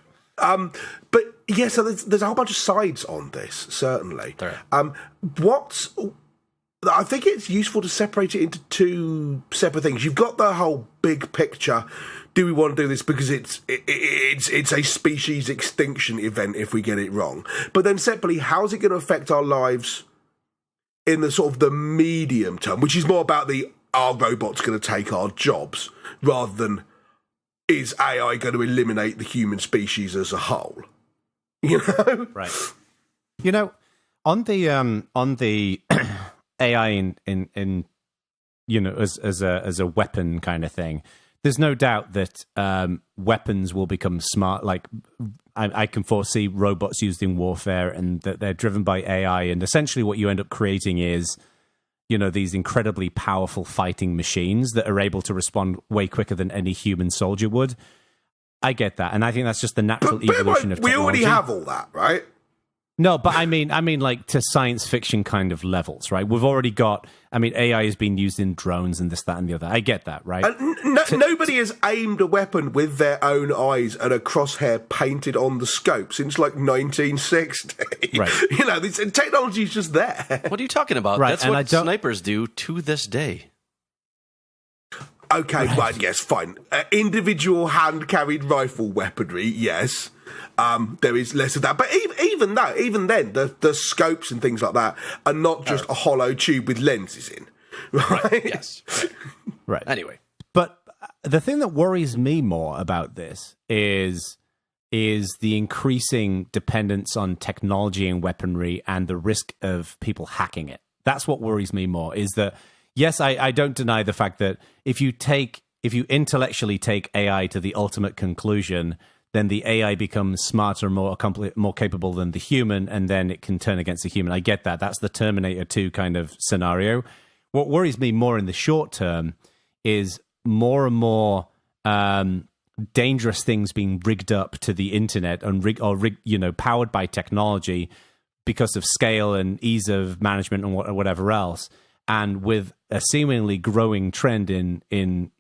But yeah, so there's a whole bunch of sides on this, certainly. Right. I think it's useful to separate it into two separate things. You've got the whole big picture. Do we want to do this because it's a species extinction event if we get it wrong? But then separately, how's it going to affect our lives in the sort of the medium term, which is more about are robots going to take our jobs rather than is AI going to eliminate the human species as a whole? Right. On the AI in as a weapon kind of thing, there's no doubt that weapons will become smart. Like I can foresee robots used in warfare, and that they're driven by AI, and essentially what you end up creating is these incredibly powerful fighting machines that are able to respond way quicker than any human soldier would. I get that, and I think that's just the natural evolution of technology. We already have all that, right? No, but I mean, like to science fiction kind of levels, right? We've already got. I mean, AI is being used in drones and this, that, and the other. I get that, right? Nobody has aimed a weapon with their own eyes and a crosshair painted on the scope since like 1960. Right. You know, this technology is just there. What are you talking about? Right, That's and what snipers do to this day. Okay, right, yes, fine. Individual hand-carried rifle weaponry, yes. There is less of that. But even then, the scopes and things like that are not just a hollow tube with lenses in. Right? Yes. Right. Anyway. But the thing that worries me more about this is the increasing dependence on technology and weaponry and the risk of people hacking it. That's what worries me more, is that, yes, I don't deny the fact that if you intellectually take AI to the ultimate conclusion, then the AI becomes smarter, more capable than the human, and then it can turn against the human. I get that. That's the Terminator 2 kind of scenario. What worries me more in the short term is more and more dangerous things being rigged up to the internet and powered by technology because of scale and ease of management and whatever else. And with a seemingly growing trend in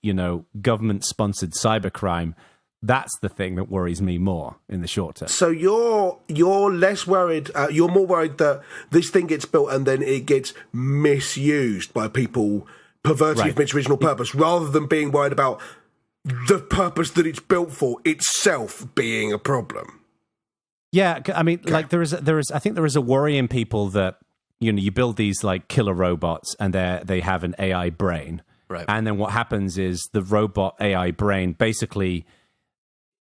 government-sponsored cybercrime, that's the thing that worries me more in the short term. So you're less worried. You're more worried that this thing gets built and then it gets misused by people perverting its original purpose, rather than being worried about the purpose that it's built for itself being a problem. Yeah, I mean, like there is. I think there is a worry in people that you build these like killer robots and they have an AI brain, right? And then what happens is the robot AI brain basically,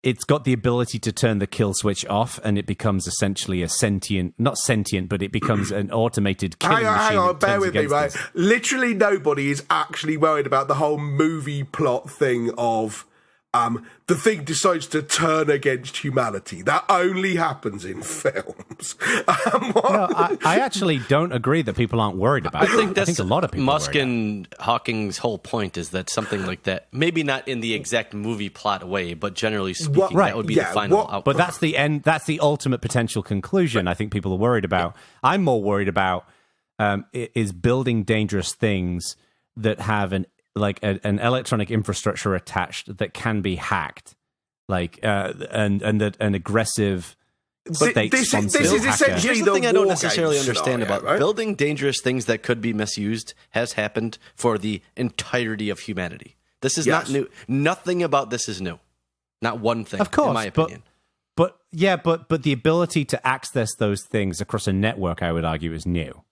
it's got the ability to turn the kill switch off, and it becomes essentially not sentient, but it becomes an automated killing machine. Hang on, bear with me, right? Literally nobody is actually worried about the whole movie plot thing of the thing decides to turn against humanity. That only happens in films. No, I actually don't agree that people aren't worried about it. I think a lot of people Musk and Hawking's whole point is that something like that, maybe not in the exact movie plot way, but generally speaking, that would be the final outcome. But that's the end. That's the ultimate potential conclusion. I think people are worried about. I'm more worried about is building dangerous things that have an electronic infrastructure attached that can be hacked, and that an aggressive. This is essentially Here's the thing I don't necessarily scenario, understand about right? building dangerous things that could be misused has happened for the entirety of humanity. This is not new. Nothing about this is new. Not one thing, of course, in my opinion. But the ability to access those things across a network, I would argue, is new.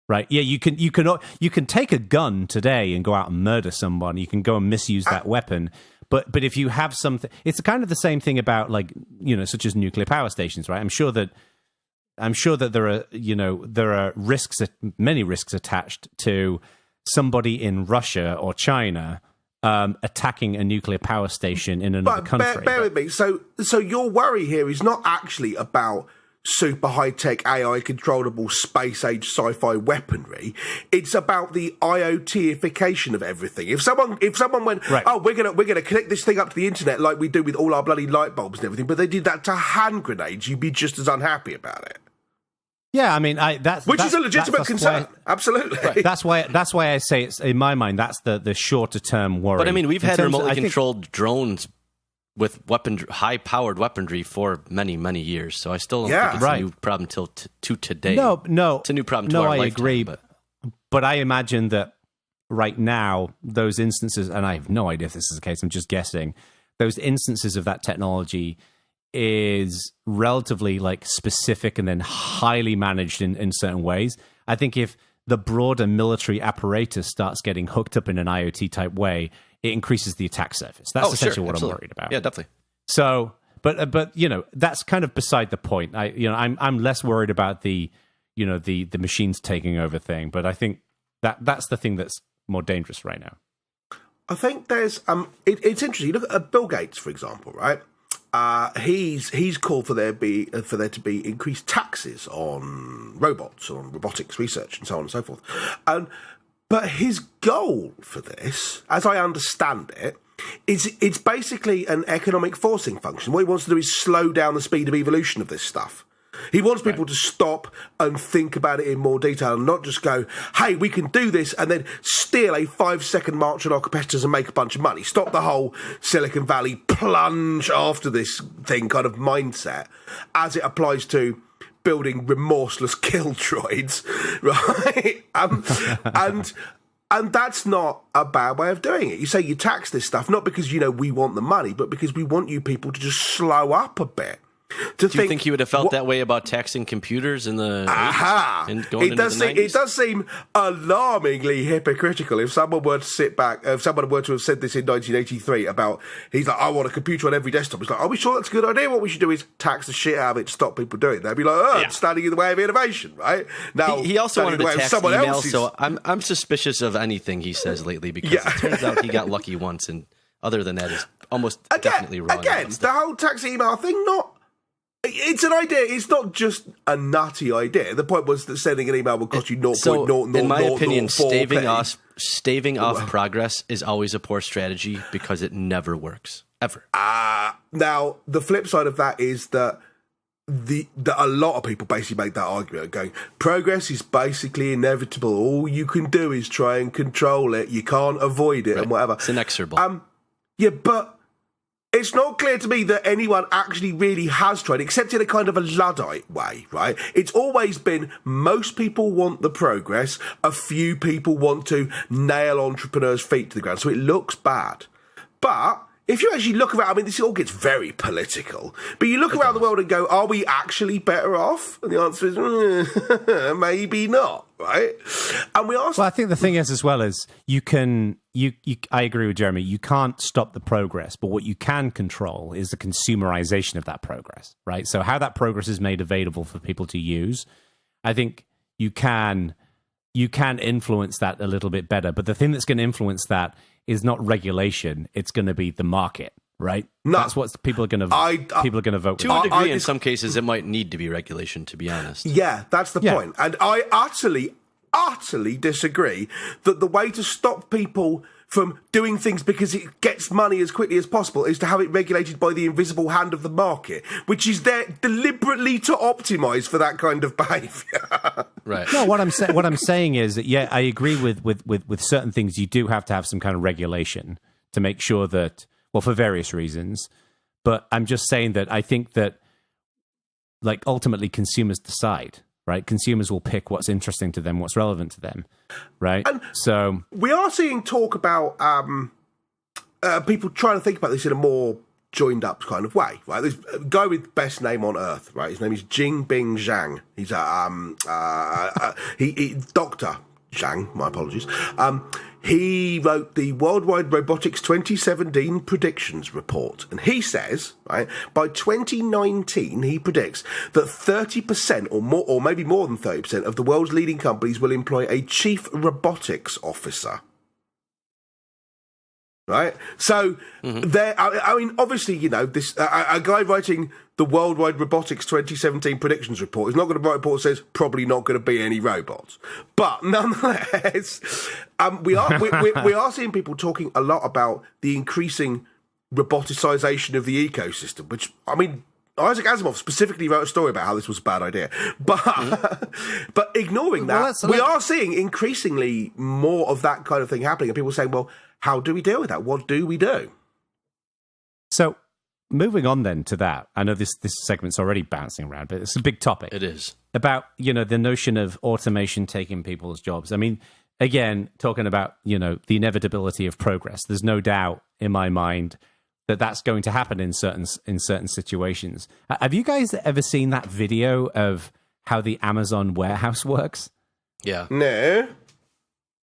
Right? Yeah, you can take a gun today and go out and murder someone. You can go and misuse that weapon. But if you have something, it's kind of the same thing about such as nuclear power stations, right? I'm sure that there are many risks attached to somebody in Russia or China attacking a nuclear power station in another country. Bear with me. So your worry here is not actually about super high-tech AI controllable space-age sci-fi weaponry. It's about the IoT-ification of everything. If someone went, oh, we're gonna connect this thing up to the internet like we do with all our bloody light bulbs and everything, but they did that to hand grenades, you'd be just as unhappy about it. Yeah, I mean, which is a legitimate concern. Absolutely. Right. That's why I say it's, in my mind, that's the shorter term worry. But I mean, we've had remotely controlled drones with high-powered weaponry for many, many years. So I still don't think it's a new problem to today. No, it's a new problem to our lifetime. I agree, but I imagine that right now those instances, and I have no idea if this is the case. I'm just guessing. Those instances of that technology is relatively specific and then highly managed in certain ways. I think if the broader military apparatus starts getting hooked up in an IoT type way, it increases the attack surface. That's essentially what I'm worried about. Yeah, definitely. So, but that's kind of beside the point. I'm less worried about the machines taking over thing, but I think that's the thing that's more dangerous right now. I think there's it's interesting. You look at Bill Gates, for example, right? He's called for there to be increased taxes on robots, on robotics research, and so on and so forth. But his goal for this, as I understand it, it's basically an economic forcing function. What he wants to do is slow down the speed of evolution of this stuff. He wants people to stop and think about it in more detail and not just go, hey, we can do this, and then steal a 5-second march on our competitors and make a bunch of money. Stop the whole Silicon Valley plunge after this thing kind of mindset as it applies to building remorseless kill droids, right? And that's not a bad way of doing it. You say you tax this stuff, not because, we want the money, but because we want you people to just slow up a bit. Do you think he would have felt that way about taxing computers in the 80s and going into the 90s? It does seem alarmingly hypocritical if someone were to sit back, if someone were to have said this in 1983 about, he's like, I want a computer on every desktop. It's like, are we sure that's a good idea? What we should do is tax the shit out of it to stop people doing it. They'd be like, it's standing in the way of innovation, right? Now, he also wanted to tax email, so I'm suspicious of anything he says lately because it turns out he got lucky once, and other than that, is almost definitely wrong. Again, the whole tax email thing, it's an idea. It's not just a nutty idea. The point was that sending an email would cost you 0.0004. In my opinion, staving off progress is always a poor strategy because it never works ever. Now, the flip side of that is that a lot of people basically make that argument, going, progress is basically inevitable. All you can do is try and control it. You can't avoid it, and whatever. It's inexorable. Yeah, but it's not clear to me that anyone actually really has tried, except in a kind of a Luddite way, right? It's always been most people want the progress, a few people want to nail entrepreneurs' feet to the ground, so it looks bad. But if you actually look around, this all gets very political, but you look around the world and go, are we actually better off? And the answer is, maybe not, right? And we ask. Well, I think the thing is, as well, is I agree with Jeremy. You can't stop the progress, but what you can control is the consumerization of that progress, right? So how that progress is made available for people to use, I think you can influence that a little bit better. But the thing that's going to influence that is not regulation; it's going to be the market, right? No, that's what people are going to vote to a degree. In some cases, it might need to be regulation. To be honest, yeah, that's the point. And I utterly disagree that the way to stop people from doing things because it gets money as quickly as possible is to have it regulated by the invisible hand of the market, which is there deliberately to optimize for that kind of behavior. Right. No, what I'm saying is that, I agree with certain things. You do have to have some kind of regulation to make sure that, well, for various reasons. But I'm just saying that I think that, like, ultimately consumers decide. Right, consumers will pick what's interesting to them, what's relevant to them, right? And so we are seeing talk about people trying to think about this in a more joined up kind of way, right? There's a guy with best name on earth, right? His name is Jingbing Zhang. He's Dr. Zhang. My apologies. He wrote the Worldwide Robotics 2017 Predictions Report. And he says, right, by 2019, he predicts that 30% or more, or maybe more than 30% of the world's leading companies will employ a chief robotics officer. Right? So, obviously, this a guy writing the Worldwide Robotics 2017 Predictions Report is not going to write a report that says probably not going to be any robots. But nonetheless, we are seeing people talking a lot about the increasing roboticization of the ecosystem, which, Isaac Asimov specifically wrote a story about how this was a bad idea. But ignoring that, we are seeing increasingly more of that kind of thing happening, and people saying, well, how do we deal with that? What do we do? So, moving on then to that, I know this segment's already bouncing around, but it's a big topic. It is. About, the notion of automation taking people's jobs. Again, talking about, the inevitability of progress. There's no doubt in my mind that that's going to happen in certain situations. Have you guys ever seen that video of how the Amazon warehouse works? Yeah. No.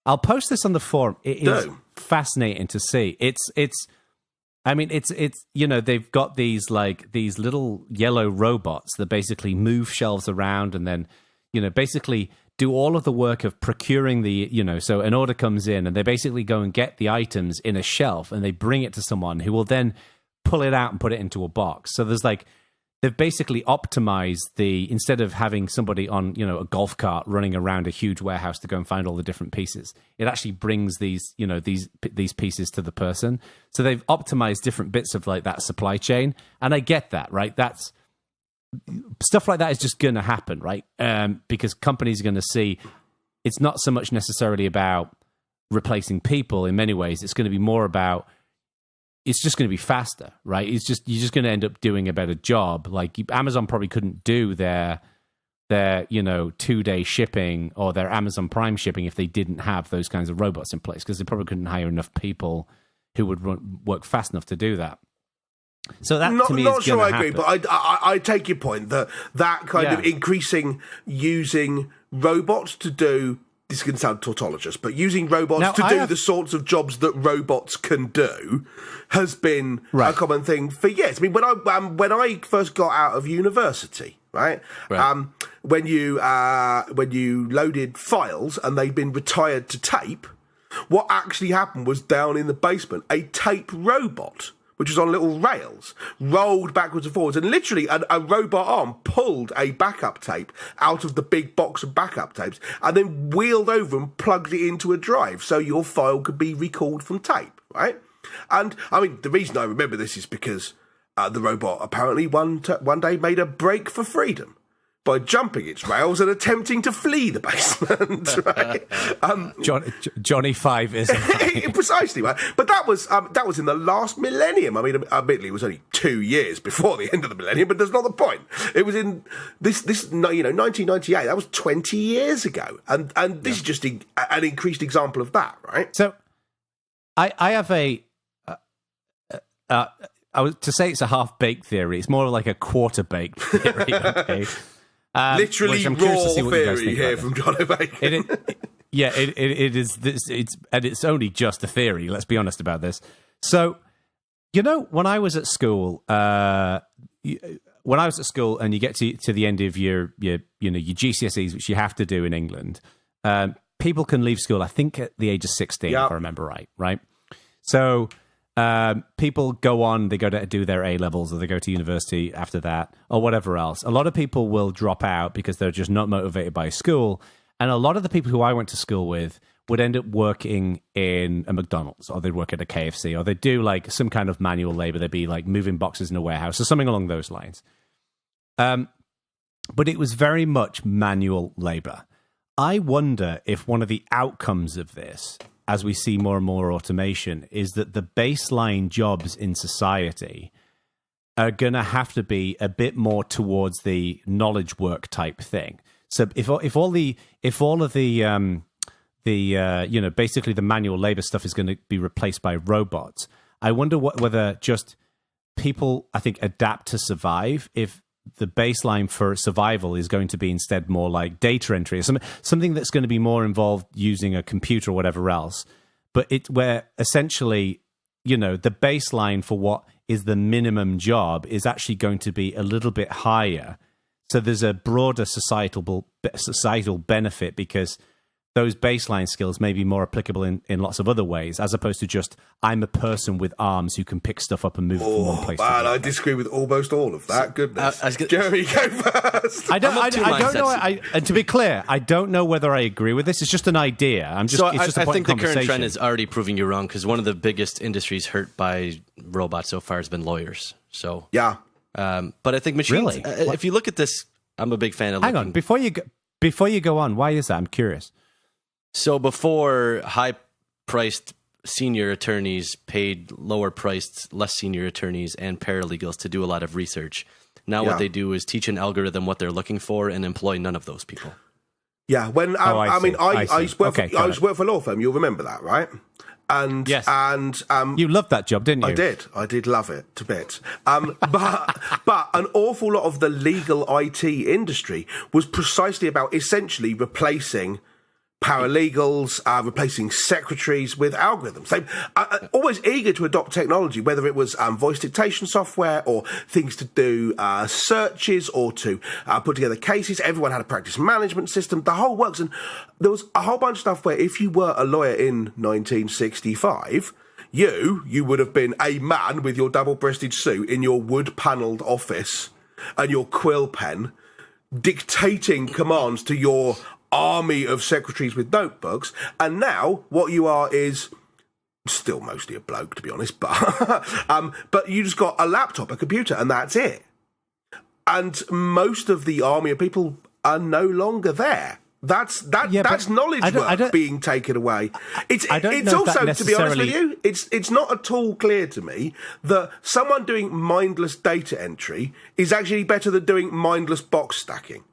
I'll post this on the forum. It is fascinating to see. It's they've got these little yellow robots that basically move shelves around and then, basically do all of the work of procuring so an order comes in and they basically go and get the items in a shelf and they bring it to someone who will then pull it out and put it into a box. So there's they've basically optimized instead of having somebody on, a golf cart running around a huge warehouse to go and find all the different pieces, it actually brings these pieces to the person. So they've optimized different bits of that supply chain. And I get that, right? stuff like that is just going to happen, right? Because companies are going to see it's not so much necessarily about replacing people in many ways. It's going to be more about it's just going to be faster, right? You're just going to end up doing a better job. Like Amazon probably couldn't do their 2-day shipping or their Amazon Prime shipping if they didn't have those kinds of robots in place, because they probably couldn't hire enough people who would work fast enough to do that. So that to me not is sure I happen. agree, but I take your point that kind of increasing using robots to do. This can sound tautologist, but using robots to do the sorts of jobs that robots can do has been a common thing for years. I mean, when I first got out of university, right? When you loaded files and they'd been retired to tape, what actually happened was down in the basement, a tape robot, which was on little rails, rolled backwards and forwards, and literally a robot arm pulled a backup tape out of the big box of backup tapes and then wheeled over and plugged it into a drive so your file could be recalled from tape, right? And, I mean, the reason I remember this is because the robot apparently one day made a break for freedom by jumping its rails and attempting to flee the basement, right? Johnny 5 is precisely, right? But that was in the last millennium. I mean, admittedly, it was only 2 years before the end of the millennium, but that's not the point. It was in this 1998. That was 20 years ago, and this is just an increased example of that, right? So, I have I was to say it's a half-baked theory. It's more like a quarter-baked theory. Okay? Literally raw theory here from Jono Bacon. It is. It's only just a theory. Let's be honest about this. So, when I was at school, and you get to the end of your GCSEs, which you have to do in England, people can leave school, I think, at the age of 16, if I remember right? So. People go on, they go to do their A-levels or they go to university after that or whatever else. A lot of people will drop out because they're just not motivated by school. And a lot of the people who I went to school with would end up working in a McDonald's or they'd work at a KFC or they'd do like some kind of manual labor. They'd be like moving boxes in a warehouse or something along those lines. But it was very much manual labor. I wonder if one of the outcomes of this, as we see more and more automation, is that the baseline jobs in society are going to have to be a bit more towards the knowledge work type thing. So if all of the basically the manual labor stuff is going to be replaced by robots, I wonder whether just people, I think, adapt to survive if the baseline for survival is going to be instead more like data entry or something that's going to be more involved using a computer or whatever else. But where essentially, the baseline for what is the minimum job is actually going to be a little bit higher. So there's a broader societal benefit because those baseline skills may be more applicable in lots of other ways, as opposed to just, I'm a person with arms who can pick stuff up and move it from one place to the other. I disagree with almost all of that. Goodness. Jeremy, go first. I don't know. And to be clear, I don't know whether I agree with this. It's just an idea. I think the current trend is already proving you wrong, because one of the biggest industries hurt by robots so far has been lawyers. So yeah. But I think machines, Really? if you look at this, I'm a big fan of Hang on, before you go on, why is that? I'm curious. So before, high-priced senior attorneys paid lower-priced, less senior attorneys and paralegals to do a lot of research. Now what they do is teach an algorithm what they're looking for and employ none of those people. Yeah, when I used to work for a law firm. You'll remember that, right? And yes, and you loved that job, didn't you? I did love it to bits. But an awful lot of the legal IT industry was precisely about essentially replacing paralegals, replacing secretaries with algorithms. They always eager to adopt technology, whether it was voice dictation software or things to do searches or to put together cases. Everyone had a practice management system, the whole works. And there was a whole bunch of stuff where if you were a lawyer in 1965, you would have been a man with your double-breasted suit in your wood-panelled office and your quill pen dictating commands to your army of secretaries with notebooks, and now what you are is still mostly a bloke, to be honest, but you just got a laptop, a computer, and that's it. and most of the army of people are no longer there. That's knowledge work being taken away. It's also, to be honest with you, it's not at all clear to me that someone doing mindless data entry is actually better than doing mindless box stacking.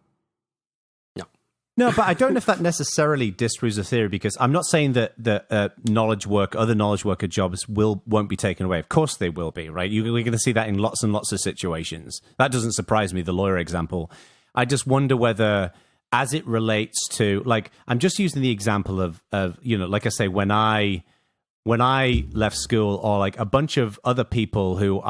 No, but I don't know if that necessarily disproves the theory, because I'm not saying that knowledge work, other knowledge worker jobs won't be taken away. Of course they will be, right? We're going to see that in lots and lots of situations. That doesn't surprise me, the lawyer example. I just wonder whether, as it relates to, like, I'm just using the example of like I say, when I left school, or like a bunch of other people who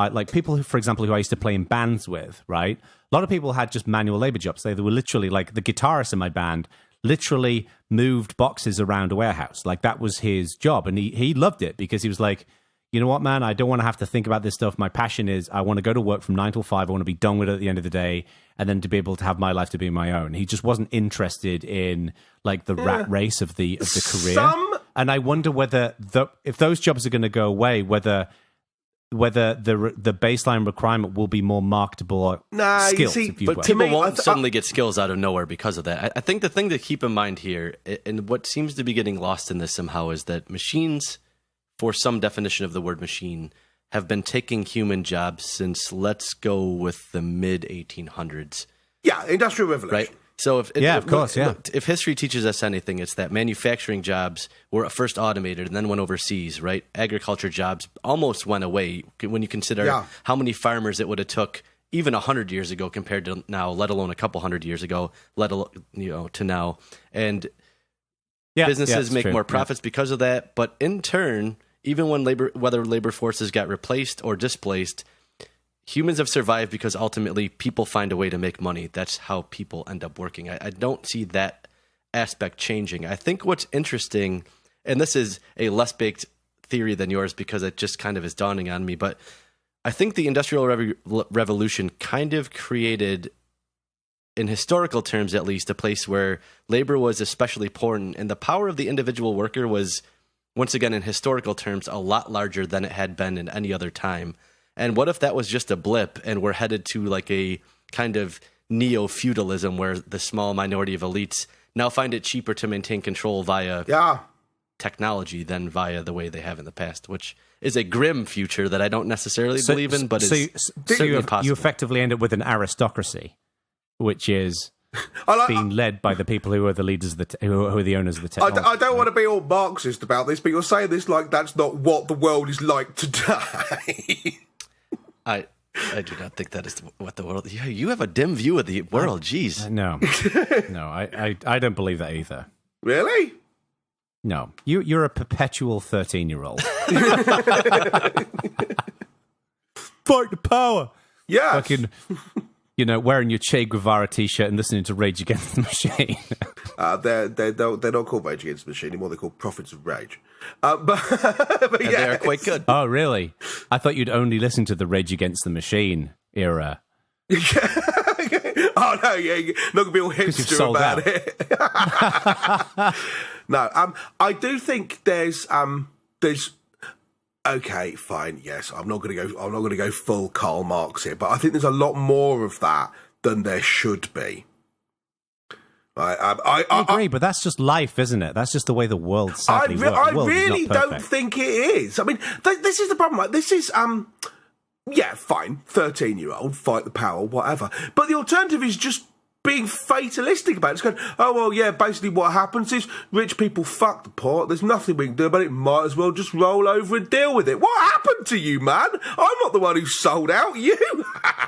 for example, who I used to play in bands with, right? A lot of people had just manual labor jobs. They were literally, like, the guitarist in my band literally moved boxes around a warehouse. Like, that was his job. And he loved it, because he was like, you know what, man, I don't want to have to think about this stuff. My passion is I want to go to work from 9 till 5. I want to be done with it at the end of the day, and then to be able to have my life to be my own. He just wasn't interested in, like, the rat race of the career. And I wonder whether if those jobs are going to go away, whether the baseline requirement will be more marketable skills. But people won't suddenly get skills out of nowhere because of that. I think the thing to keep in mind here, and what seems to be getting lost in this somehow, is that machines, for some definition of the word machine, have been taking human jobs since, let's go with the mid-1800s. Yeah, Industrial Revolution. Right? So if history teaches us anything, it's that manufacturing jobs were first automated and then went overseas, right? Agriculture jobs almost went away when you consider how many farmers it would have took even 100 years ago compared to now, let alone a couple hundred years ago, to now. And businesses make more profits because of that. But in turn, even when whether labor forces got replaced or displaced, humans have survived because ultimately people find a way to make money. That's how people end up working. I don't see that aspect changing. I think what's interesting, and this is a less baked theory than yours because it just kind of is dawning on me, but I think the Industrial Revolution kind of created, in historical terms at least, a place where labor was especially important, and the power of the individual worker was, once again in historical terms, a lot larger than it had been in any other time. And what if that was just a blip and we're headed to like a kind of neo-feudalism where the small minority of elites now find it cheaper to maintain control via technology than via the way they have in the past, which is a grim future that I don't necessarily believe in, but it's certainly possible. You effectively end up with an aristocracy, which is being led by the people who are the leaders, who are the owners of the technology. I don't want to be all Marxist about this, but you're saying this like that's not what the world is like today. I do not think that is what the world... Yeah, you have a dim view of the world, jeez. No, I don't believe that either. Really? No, you're a perpetual 13-year-old. Fight the power! Yeah. Fucking, wearing your Che Guevara t-shirt and listening to Rage Against the Machine. They're not called Rage Against the Machine anymore. They're called Prophets of Rage. But yeah, they are quite good. Oh, really? I thought you'd only listen to the Rage Against the Machine era. Oh no, yeah, not gonna be all hipster about it. No, I do think there's okay, fine, yes, I'm not gonna go full Karl Marx here, but I think there's a lot more of that than there should be. I agree, but that's just life, isn't it? That's just the way the world sadly works. I really don't think it is. I mean, this is the problem. Like, this is, yeah, fine, 13-year-old, fight the power, whatever. But the alternative is just being fatalistic about it. It's going, oh, well, yeah, basically what happens is rich people fuck the poor. There's nothing we can do about it. Might as well just roll over and deal with it. What happened to you, man? I'm not the one who sold out. You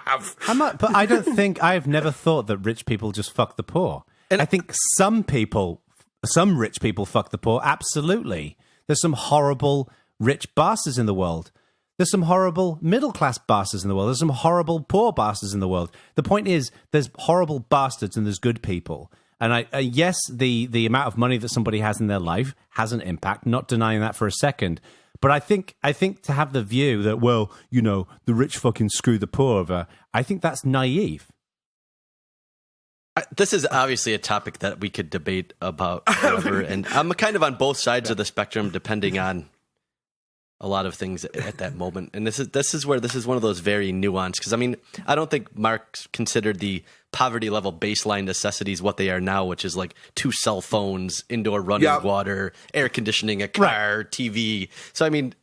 have. But I don't think, I've never thought that rich people just fuck the poor. And I think some rich people fuck the poor, absolutely. There's some horrible rich bastards in the world. There's some horrible middle-class bastards in the world. There's some horrible poor bastards in the world. The point is, there's horrible bastards and there's good people. And yes, the amount of money that somebody has in their life has an impact, not denying that for a second. But I think to have the view that, well, the rich fucking screw the poor over, I think that's naive. This is obviously a topic that we could debate about forever, and I'm kind of on both sides of the spectrum, depending on a lot of things at that moment. And this is where this is one of those very nuanced, because I mean, I don't think Marx considered the poverty level baseline necessities what they are now, which is like 2 cell phones, indoor running water, air conditioning, a car, TV. So I mean,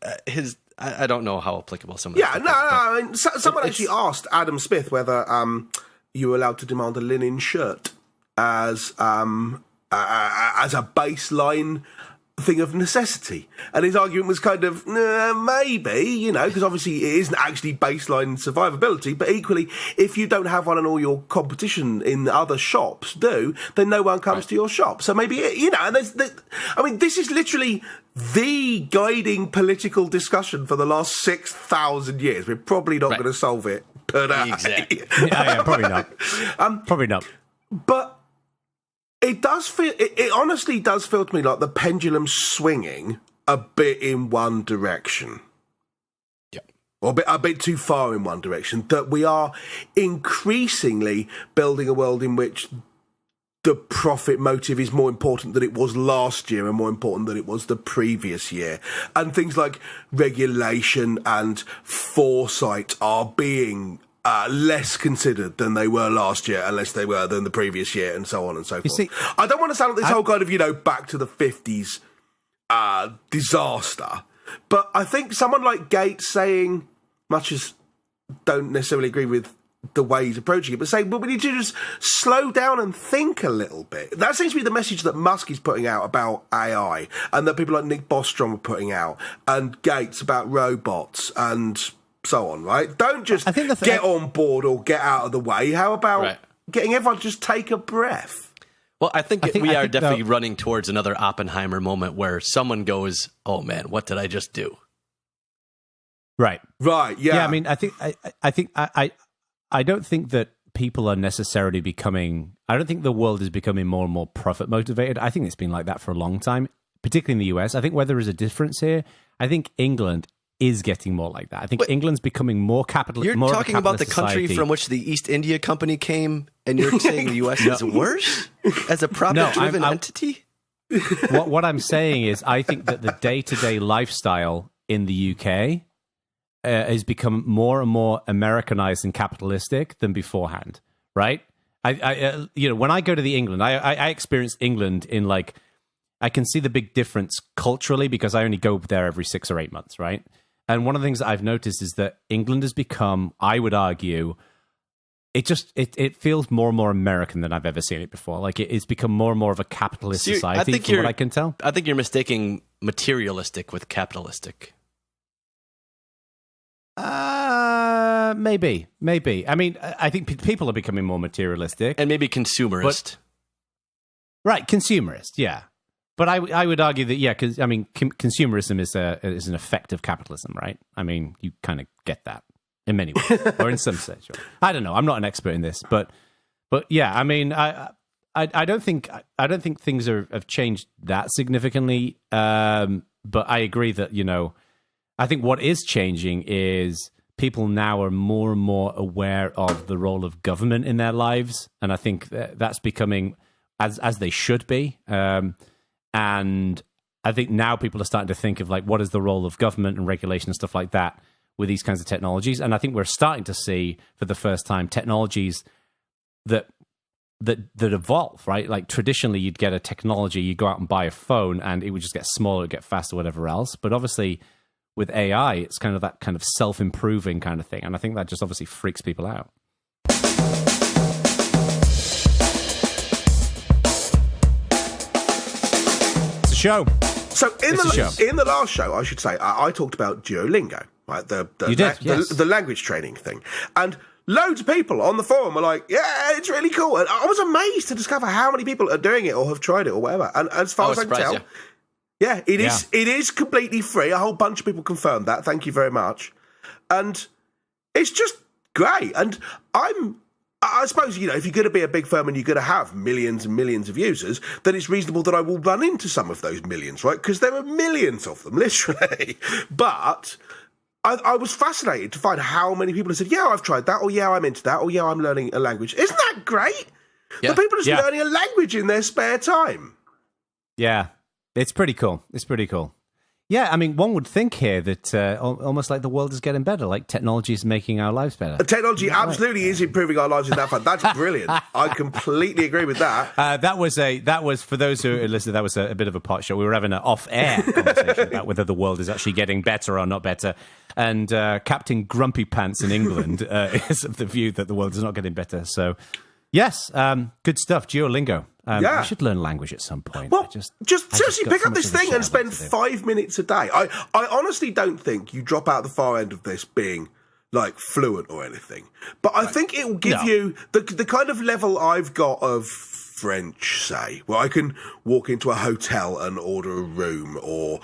I don't know how applicable some of that no. I mean, someone actually asked Adam Smith whether you were allowed to demand a linen shirt as a baseline thing of necessity, and his argument was kind of maybe, because obviously it isn't actually baseline survivability, but equally if you don't have one and all your competition in other shops do, then no one comes to your shop, so maybe and this is literally the guiding political discussion for the last 6,000 years. We're probably not going to solve it today. Exactly. Probably not. Probably not. But it does feel. It honestly does feel to me like the pendulum's swinging a bit in one direction. Yeah, or a bit too far in one direction. That we are increasingly building a world in which the profit motive is more important than it was last year and more important than it was the previous year. And things like regulation and foresight are being less considered than they were last year, and less they were than the previous year, and so on and so forth. See, I don't want to sound like this whole kind of, back to the 50s disaster, but I think someone like Gates saying, much as don't necessarily agree with the way he's approaching it, but saying, well, we need to just slow down and think a little bit. That seems to be the message that Musk is putting out about AI, and that people like Nick Bostrom are putting out, and Gates about robots, and so on, right? Don't just get on board or get out of the way. How about getting everyone to just take a breath? Well, I think we are definitely running towards another Oppenheimer moment where someone goes, oh man, what did I just do? Right. Yeah. Yeah, I mean, I don't think that people are necessarily I don't think the world is becoming more and more profit motivated. I think it's been like that for a long time, particularly in the US. I think where there is a difference here, I think England is getting more like that. I think England's becoming more capitalist. You're talking about the country from which the East India Company came, and you're saying the U.S. is worse as a profit-driven entity? What I'm saying is, I think that the day-to-day lifestyle in the UK has become more and more Americanized and capitalistic than beforehand. Right? I when I go to the England, I experience England in I can see the big difference culturally because I only go there every 6 or 8 months, right? And one of the things that I've noticed is that England has become, I would argue, it feels more and more American than I've ever seen it before. It's become more and more of a capitalist society, from what I can tell. I think you're mistaking materialistic with capitalistic. Maybe. I mean, I think people are becoming more materialistic. And maybe consumerist. Right, consumerist, yeah. But I would argue that, because, I mean, consumerism is an effect of capitalism, right? I mean, you kind of get that in many ways, or in some sense. I don't know. I'm not an expert in this, but yeah, I mean, I don't think things have changed that significantly. But I agree that, I think what is changing is people now are more and more aware of the role of government in their lives, and I think that's becoming as they should be. And I think now people are starting to think of what is the role of government and regulation and stuff like that with these kinds of technologies. And I think we're starting to see for the first time technologies that evolve, right? Traditionally you'd get a technology, you go out and buy a phone and it would just get smaller, get faster, whatever else. But obviously with AI, it's kind of that kind of self-improving kind of thing. And I think that just obviously freaks people out. Show. So in the last show, I should say, I talked about Duolingo, right? The language training thing, and loads of people on the forum were like, "Yeah, it's really cool." And I was amazed to discover how many people are doing it or have tried it or whatever. And as far as I can tell, it is completely free. A whole bunch of people confirmed that. Thank you very much. And it's just great. And I suppose, if you're going to be a big firm and you're going to have millions and millions of users, then it's reasonable that I will run into some of those millions, right? Because there are millions of them, literally. But I was fascinated to find how many people have said, yeah, I've tried that, or yeah, I'm into that, or yeah, I'm learning a language. Isn't that great? Yeah. The people are just learning a language in their spare time. Yeah, it's pretty cool. Yeah, I mean, one would think here that almost like the world is getting better, like technology is making our lives better. Technology absolutely is improving our lives in that fact. That's brilliant. I completely agree with that. That was for those who listened. That was a bit of a pot shot. We were having an off-air conversation about whether the world is actually getting better or not better. And Captain Grumpy Pants in England is of the view that the world is not getting better. So, yes, good stuff. Duolingo. I should learn language at some point. Well, just seriously pick up this thing and spend 5 minutes a day. I honestly don't think you drop out the far end of this being like fluent or anything. But I think it will give you the kind of level I've got of French, say, where I can walk into a hotel and order a room or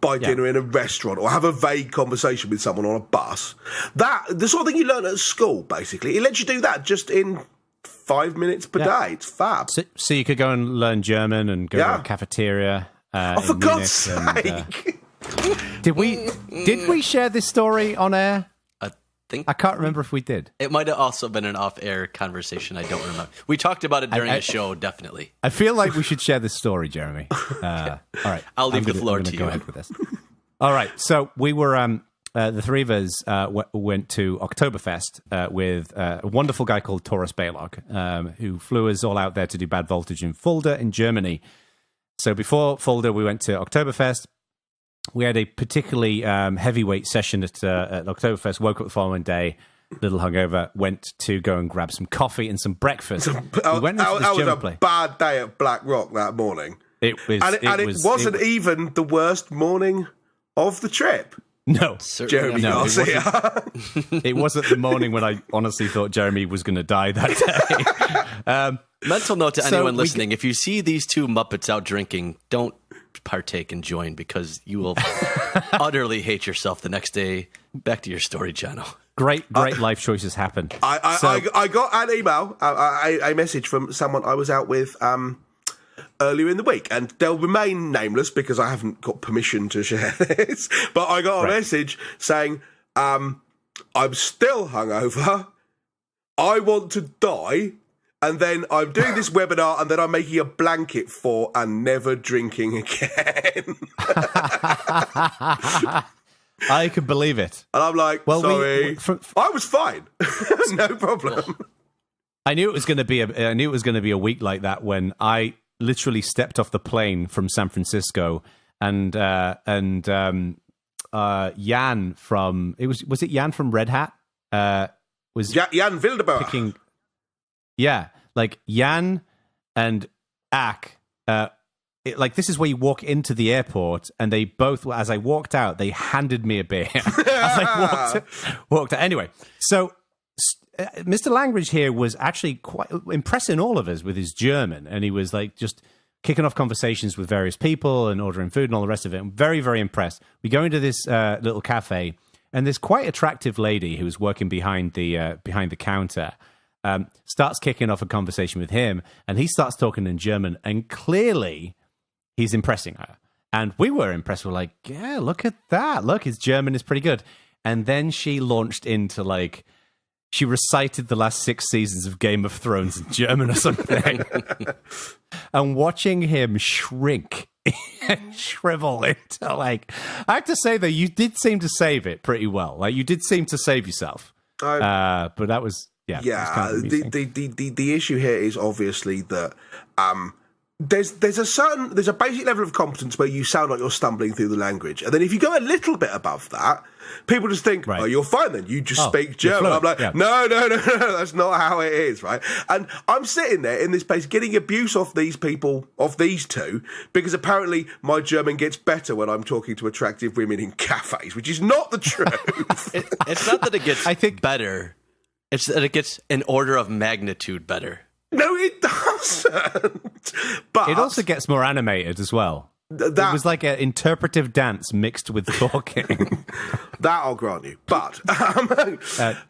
buy dinner in a restaurant or have a vague conversation with someone on a bus. The sort of thing you learn at school, basically. It lets you do that just in 5 minutes per day. It's fab. So you could go and learn German and go to a cafeteria. For God's sake! Did we share this story on air? I can't remember if we did. It might have also been an off-air conversation. I don't remember. We talked about it during the show, definitely. I feel like we should share this story, Jeremy. All right. I'll leave the floor to you. Go ahead with this. All right. So we were... the three of us went to Oktoberfest with a wonderful guy called Taurus Baylog, who flew us all out there to do Bad Voltage in Fulda in Germany. So before Fulda, we went to Oktoberfest. We had a particularly heavyweight session at Oktoberfest, woke up the following day, little hungover, went to go and grab some coffee and some breakfast. We went into this German place. Bad day at Black Rock that morning. It wasn't even the worst morning of the trip. No, Jeremy Garcia. It wasn't the morning when I honestly thought Jeremy was going to die that day. Mental note to anyone listening: if you see these two Muppets out drinking, don't partake and join because you will utterly hate yourself the next day. Back to your story, Jono. Great life choices happen. I got an email, a message from someone I was out with earlier in the week, and they'll remain nameless because I haven't got permission to share this, but I got a message saying, I'm still hungover, I want to die, and then I'm doing this webinar, and then I'm making a blanket for and never drinking again. I can believe it. And I'm like, sorry, I was fine. No problem. I knew it was going to be a week like that when I literally stepped off the plane from San Francisco, and Jan from was it Jan from Red Hat? Was Jan Wildeberg? Like Jan and Ak. This is where you walk into the airport, and they both, as I walked out, they handed me a beer as I walked out. Anyway, so Mr. Langridge here was actually quite impressing all of us with his German, and he was like just kicking off conversations with various people and ordering food and all the rest of it. I'm very, very impressed. We go into this little cafe, and this quite attractive lady who was working behind the counter starts kicking off a conversation with him, and he starts talking in German, and clearly he's impressing her. And we were impressed. We're like, yeah, look at that. Look, his German is pretty good. And then she launched into she recited the last 6 seasons of Game of Thrones in German or something. And watching him shrink and shrivel into I have to say though, you did seem to save it pretty well. Like you did seem to save yourself. But that was it was kind of the issue here is obviously that there's a basic level of competence where you sound like you're stumbling through the language, and then if you go a little bit above that, people just think, oh, you're fine then, you just speak German. I'm like, no, that's not how it is, right? And I'm sitting there in this place getting abuse off these people, off these two, because apparently my German gets better when I'm talking to attractive women in cafes, which is not the truth. It's not that it gets better, it's that it gets an order of magnitude better. No, it doesn't. But it also gets more animated as well. It was like an interpretive dance mixed with talking. That I'll grant you. But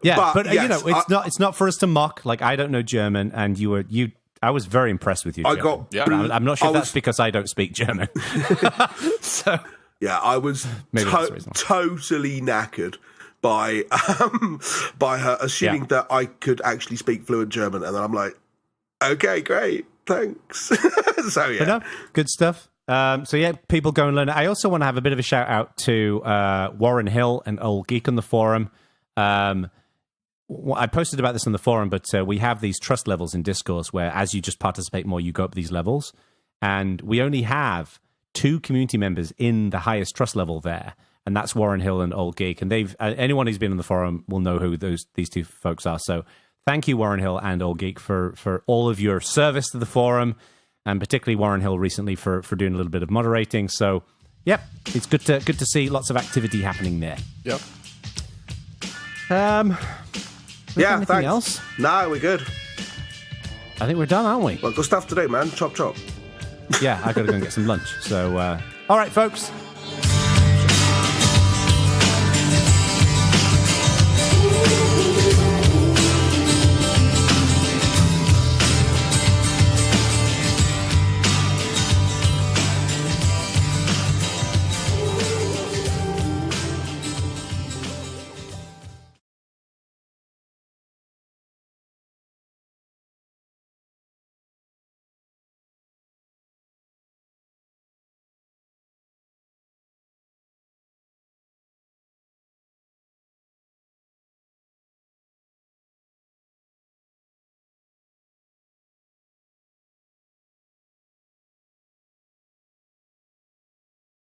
yes, it's not for us to mock. Like, I don't know German, and I was very impressed with you. I'm not sure if that's because I don't speak German. So yeah, I was totally knackered by her assuming that I could actually speak fluent German, and then I'm like, okay, great, thanks. So yeah, good stuff. So yeah, people go and learn it. I also want to have a bit of a shout out to Warren Hill and Old Geek on the forum. I posted about this on the forum, but we have these trust levels in Discourse where as you just participate more, you go up these levels. And we only have 2 community members in the highest trust level there. And that's Warren Hill and Old Geek. And they've anyone who's been on the forum will know who these 2 folks are. So thank you, Warren Hill and Old Geek, for all of your service to the forum. And particularly Warren Hill recently for doing a little bit of moderating. So, yep, it's good to see lots of activity happening there. Yep. Anything thanks. else? No, we're good. I think we're done, aren't we? Well, good stuff to do, man. Chop, chop. Yeah, I got to go and get some lunch. So, all right, folks.